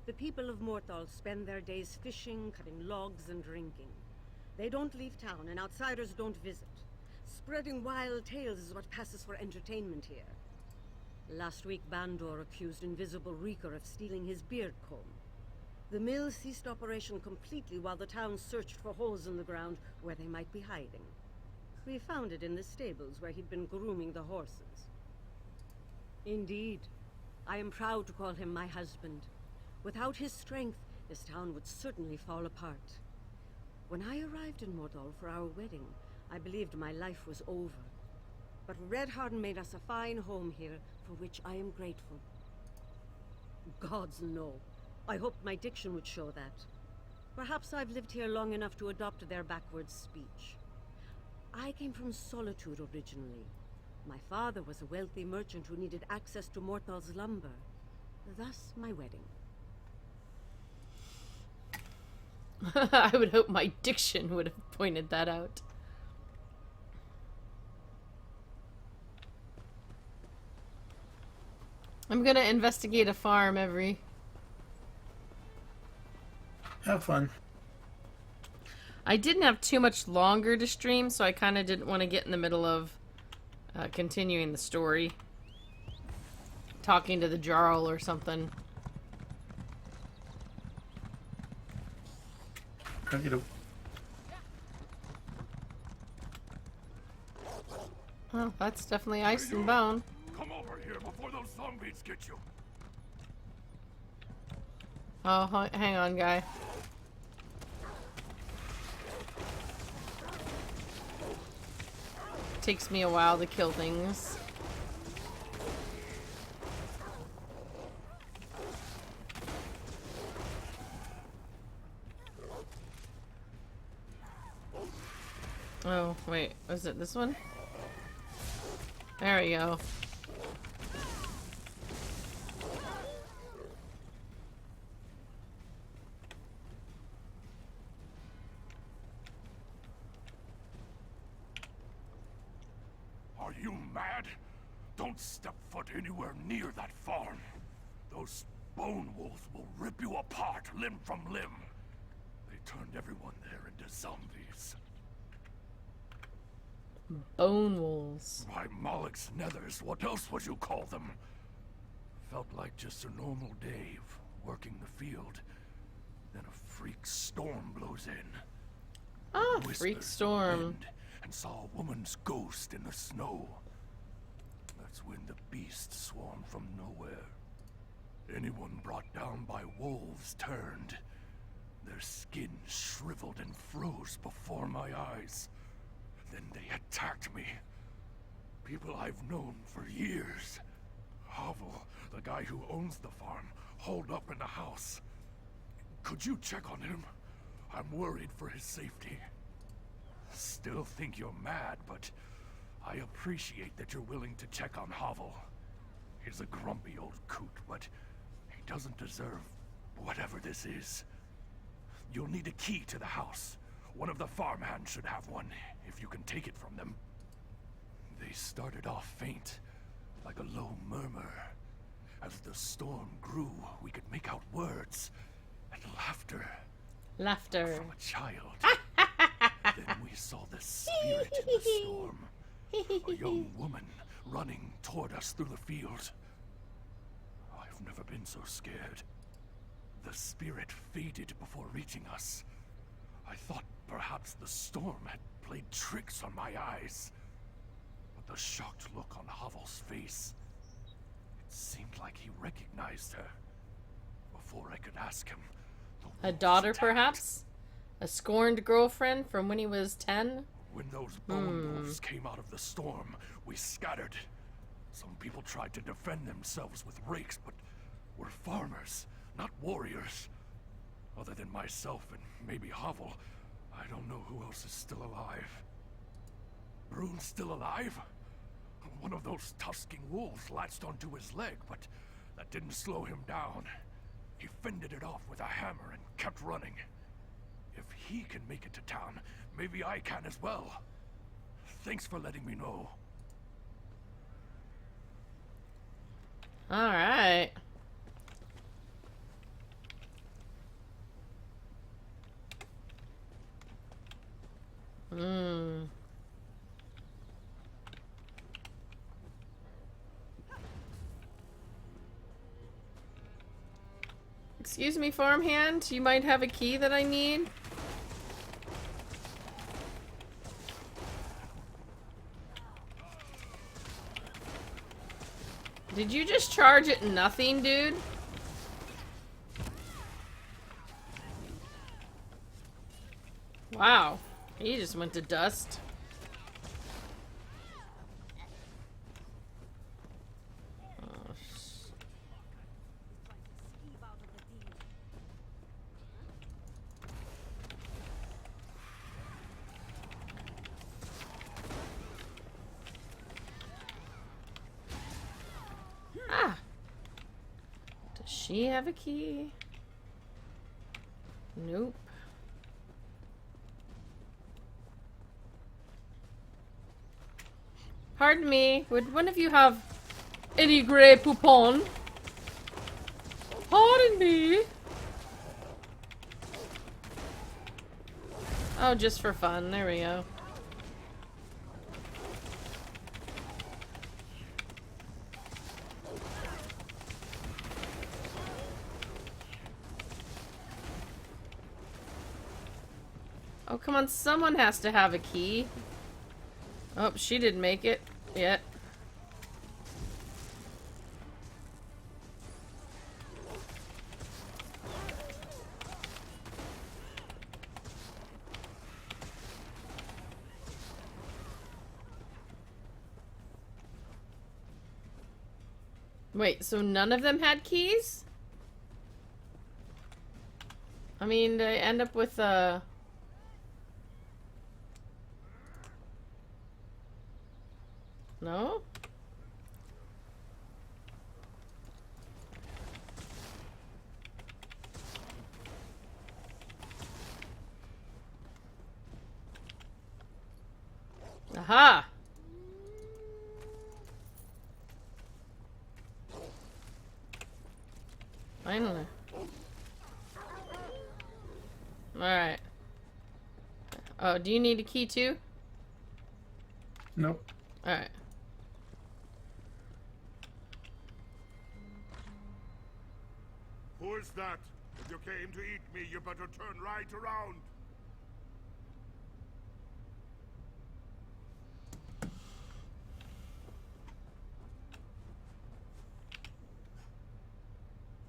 The people of Morthal spend their days fishing, cutting logs, and drinking. They don't leave town, and outsiders don't visit. Spreading wild tales is what passes for entertainment here. Last week, Bandor accused Invisible Reeker of stealing his beard comb. The mill ceased operation completely while the town searched for holes in the ground where they might be hiding. We found it in the stables where he'd been grooming the horses. Indeed. I am proud to call him my husband. Without his strength, this town would certainly fall apart. When I arrived in Mordor for our wedding, I believed my life was over. But Redharden made us a fine home here, for which I am grateful. Gods, no. I hoped my diction would show that. Perhaps I've lived here long enough to adopt their backwards speech. I came from Solitude originally. My father was a wealthy merchant who needed access to Morthal's lumber. Thus, my wedding. I would hope my diction would have pointed that out. I'm gonna investigate a farm every... Have fun. I didn't have too much longer to stream, so I kind of didn't want to get in the middle of continuing the story. Talking to the Jarl or something. Oh, that's definitely ice and bone. Come over here before those zombies get you. Oh, hang on, guy. Takes me a while to kill things. Oh, wait. Was it this one? There we go. Are you mad? Don't step foot anywhere near that farm. Those bone wolves will rip you apart limb from limb. They turned everyone there into zombies. Bone wolves. By Moloch's nethers, what else would you call them? Felt like just a normal day of working the field. Then a freak storm blows in. Ah, freak storm. And saw a woman's ghost in the snow. That's when the beast swarmed from nowhere. Anyone brought down by wolves turned. Their skin shriveled and froze before my eyes. Then they attacked me. People I've known for years. Havel, the guy who owns the farm, holed up in the house. Could you check on him? I'm worried for his safety. Still think you're mad, but I appreciate that you're willing to check on Havel. He's a grumpy old coot, but he doesn't deserve whatever this is. You'll need a key to the house. One of the farmhands should have one, if you can take it from them. They started off faint, like a low murmur. As the storm grew, we could make out words and laughter. Laughter. From a child. Then we saw the spirit in the storm. A young woman running toward us through the field. I've never been so scared. The spirit faded before reaching us. I thought perhaps the storm had played tricks on my eyes. But the shocked look on Havel's face, it seemed like he recognized her. Before I could ask him, a daughter, perhaps? A scorned girlfriend from when he was 10? When those bone wolves came out of the storm, we scattered. Some people tried to defend themselves with rakes, but we're farmers, not warriors. Other than myself and maybe Havel, I don't know who else is still alive. Brune's still alive? One of those tusking wolves latched onto his leg, but that didn't slow him down. He fended it off with a hammer and kept running. If he can make it to town, maybe I can as well. Thanks for letting me know. All right. Excuse me, farmhand. You might have a key that I need. Did you just charge at nothing, dude? Wow. He just went to dust. Ah. Does she have a key? Nope. Pardon me, would one of you have any grey poupon? Pardon me. Oh, just for fun. There we go. Oh, come on. Someone has to have a key. Oh, she didn't make it yet. Wait, so none of them had keys? I mean, they end up with no? Aha! Finally. Alright. Oh, do you need a key too? Nope. Alright. Who is that? If you came to eat me, you better turn right around.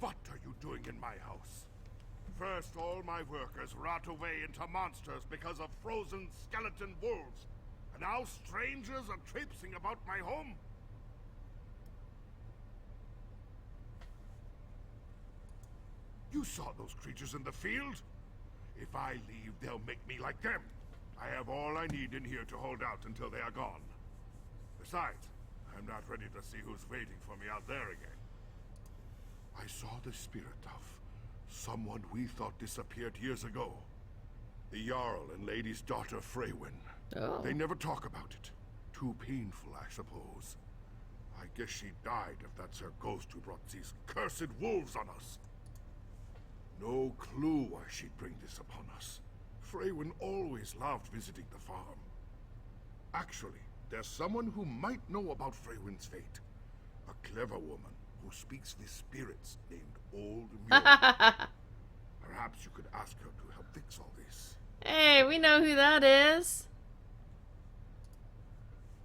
What are you doing in my house? First, all my workers rot away into monsters because of frozen skeleton wolves. And now strangers are traipsing about my home? You saw those creatures in the field? If I leave, they'll make me like them. I have all I need in here to hold out until they are gone. Besides, I'm not ready to see who's waiting for me out there again. I saw the spirit of someone we thought disappeared years ago. The Jarl and Lady's daughter, Freywin. Oh. They never talk about it. Too painful, I suppose. I guess she died if that's her ghost who brought these cursed wolves on us. No clue why she'd bring this upon us. Freywin always loved visiting the farm. Actually, there's someone who might know about Freywin's fate. A clever woman who speaks with spirits named Old Mule. Perhaps you could ask her to help fix all this. Hey, we know who that is.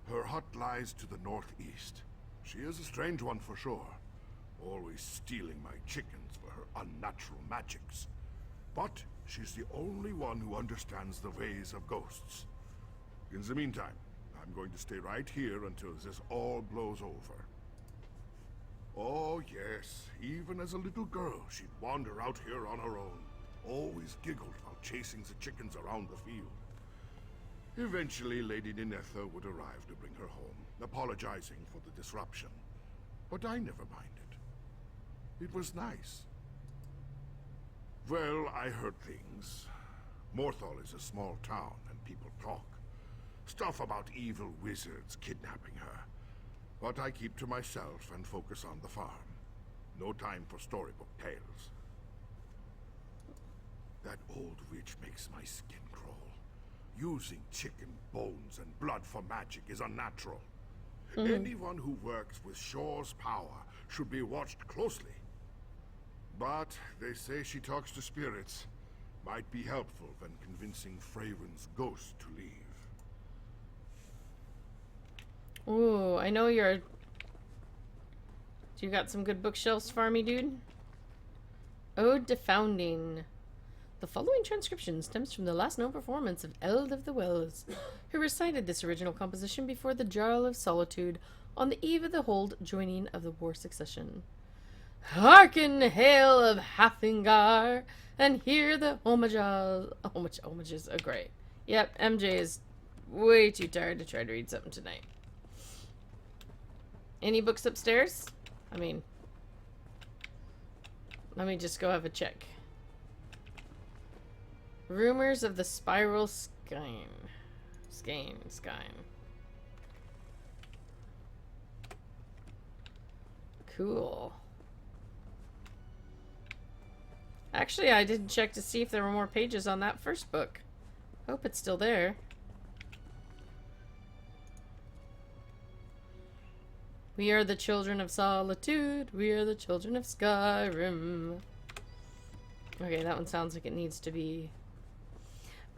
Her hut lies to the northeast. She is a strange one for sure. Always stealing my chickens for her unnatural magics. But she's the only one who understands the ways of ghosts. In the meantime, I'm going to stay right here until this all blows over. Oh yes, even as a little girl, she'd wander out here on her own. Always giggled while chasing the chickens around the field. Eventually, Lady Ninetha would arrive to bring her home, apologizing for the disruption. But I never minded. It was nice. Well, I heard things. Morthal is a small town, and people talk. Stuff about evil wizards kidnapping her. But I keep to myself and focus on the farm. No time for storybook tales. That old witch makes my skin crawl. Using chicken bones and blood for magic is unnatural. Anyone who works with Shore's power should be watched closely. But they say she talks to spirits. Might be helpful when convincing Freyren's ghost to leave. Ooh, I know you're... You got some good bookshelves for me, dude? Ode to Founding. The following transcription stems from the last known performance of Eld of the Wells, who recited this original composition before the Jarl of Solitude on the eve of the hold joining of the War Succession. Hearken, hail of Hathingar, and hear the homages. Oh, great. Yep, MJ is way too tired to try to read something tonight. Any books upstairs? I mean, let me just go have a check. Rumors of the Spiral Skein. Cool. Actually, I didn't check to see if there were more pages on that first book. Hope it's still there. We are the children of solitude. We are the children of Skyrim. Okay, that one sounds like it needs to be...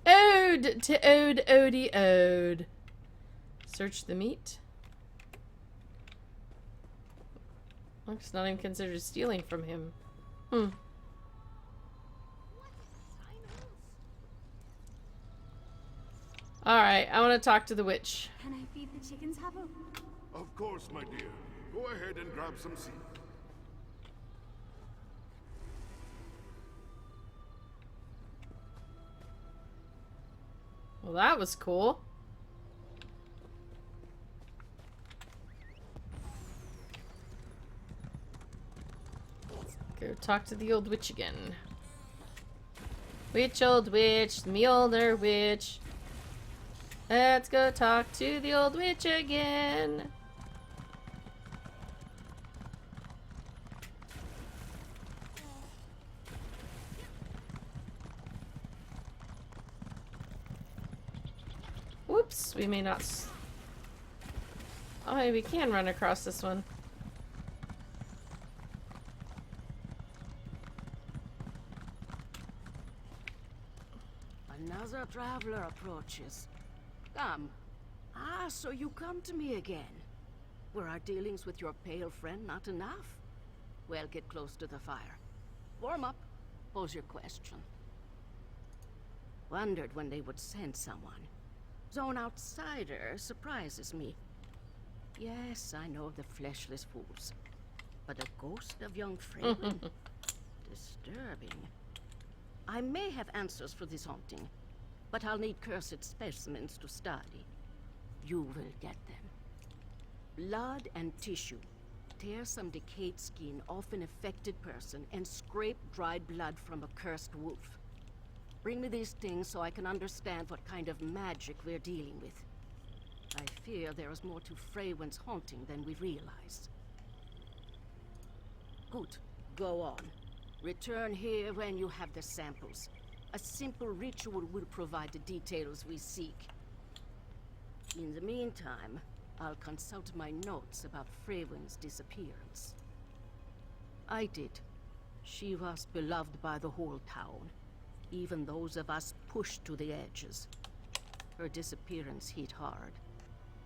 Ode to Odie Ode. Search the meat. Looks not even considered stealing from him. Alright, I want to talk to the witch. Can I feed the chickens, Habu? Of course, my dear. Go ahead and grab some seed. Well, that was cool. Go talk to the old witch again. Witch, old witch, me older witch. Let's go talk to the old witch again. Whoops, we may not... Oh, we can run across this one. Another traveler approaches. Come. Ah, so you come to me again. Were our dealings with your pale friend not enough? Well, get close to the fire. Warm up. Pose your question. Wondered when they would send someone. Zone outsider surprises me. Yes, I know the fleshless fools. But a ghost of young Freyren? Disturbing. I may have answers for this haunting, but I'll need cursed specimens to study. You will get them. Blood and tissue. Tear some decayed skin off an affected person and scrape dried blood from a cursed wolf. Bring me these things so I can understand what kind of magic we're dealing with. I fear there is more to Freyren's haunting than we realize. Good. Go on. Return here when you have the samples. A simple ritual will provide the details we seek. In the meantime, I'll consult my notes about Freyren's disappearance. I did. She was beloved by the whole town. Even those of us pushed to the edges. Her disappearance hit hard.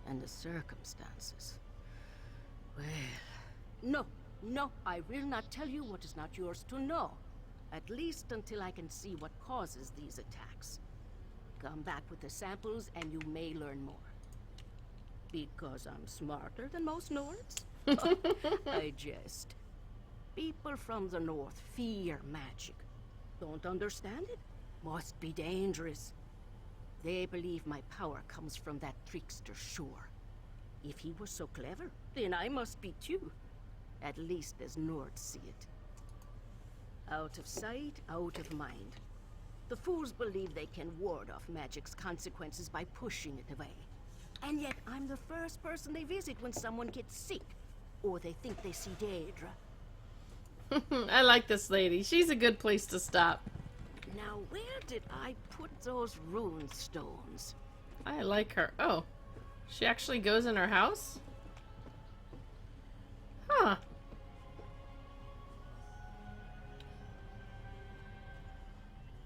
And the circumstances... Well... No, I will not tell you what is not yours to know. At least until I can see what causes these attacks. Come back with the samples and you may learn more. Because I'm smarter than most Nords? I jest. People from the north fear magic. Don't understand it? Must be dangerous. They believe my power comes from that trickster, sure. If he was so clever, then I must be too. At least as Nords see it. Out of sight, out of mind. The fools believe they can ward off magic's consequences by pushing it away. And yet I'm the first person they visit when someone gets sick. Or they think they see Daedra. I like this lady. She's a good place to stop. Now where did I put those rune stones? I like her. Oh, she actually goes in her house? Huh.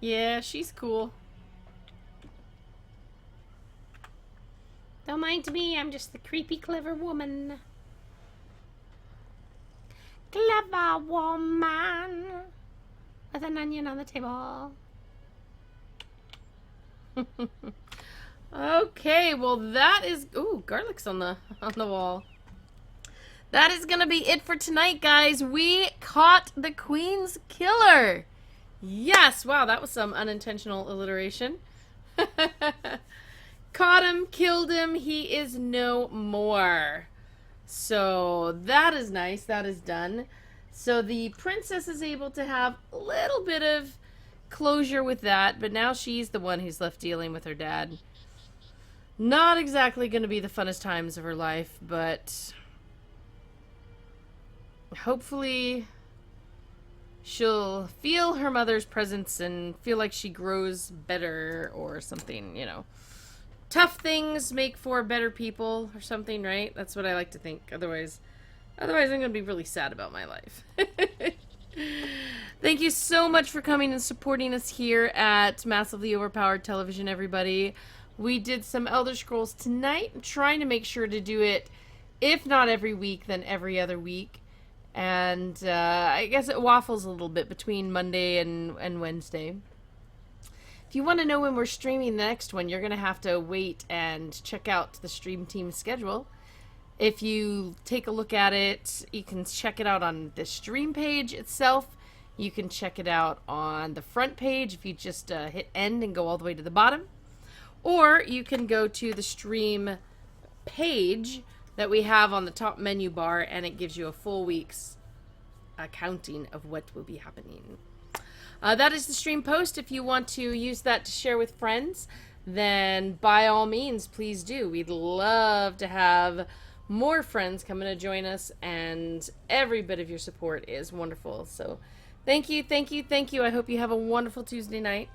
Yeah, she's cool. Don't mind me, I'm just the creepy, clever woman. Clever woman with an onion on the table. Okay, well that is... Ooh, garlic's on the wall. That is gonna be it for tonight, guys. We caught the Queen's killer. Yes! Wow, that was some unintentional alliteration. Caught him, killed him, he is no more. So that is nice, that is done. So the princess is able to have a little bit of closure with that, but now she's the one who's left dealing with her dad. Not exactly going to be the funnest times of her life, but hopefully she'll feel her mother's presence and feel like she grows better or something, you know. Tough things make for better people or something, right? That's what I like to think. Otherwise I'm going to be really sad about my life. Thank you so much for coming and supporting us here at Massively Overpowered Television, everybody. We did some Elder Scrolls tonight. I'm trying to make sure to do it, if not every week, then every other week. And I guess it waffles a little bit between Monday and Wednesday. If you want to know when we're streaming the next one, you're going to have to wait and check out the stream team schedule. If you take a look at it, you can check it out on the stream page itself. You can check it out on the front page if you just hit end and go all the way to the bottom. Or you can go to the stream page that we have on the top menu bar, and it gives you a full week's accounting of what will be happening. That is the stream post. If you want to use that to share with friends, then by all means, please do. We'd love to have more friends coming to join us, and every bit of your support is wonderful. So thank you, thank you, thank you. I hope you have a wonderful Tuesday night.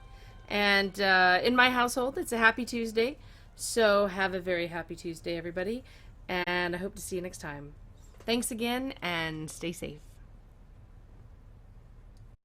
And in my household, it's a happy Tuesday. So have a very happy Tuesday, everybody. And I hope to see you next time. Thanks again, and stay safe.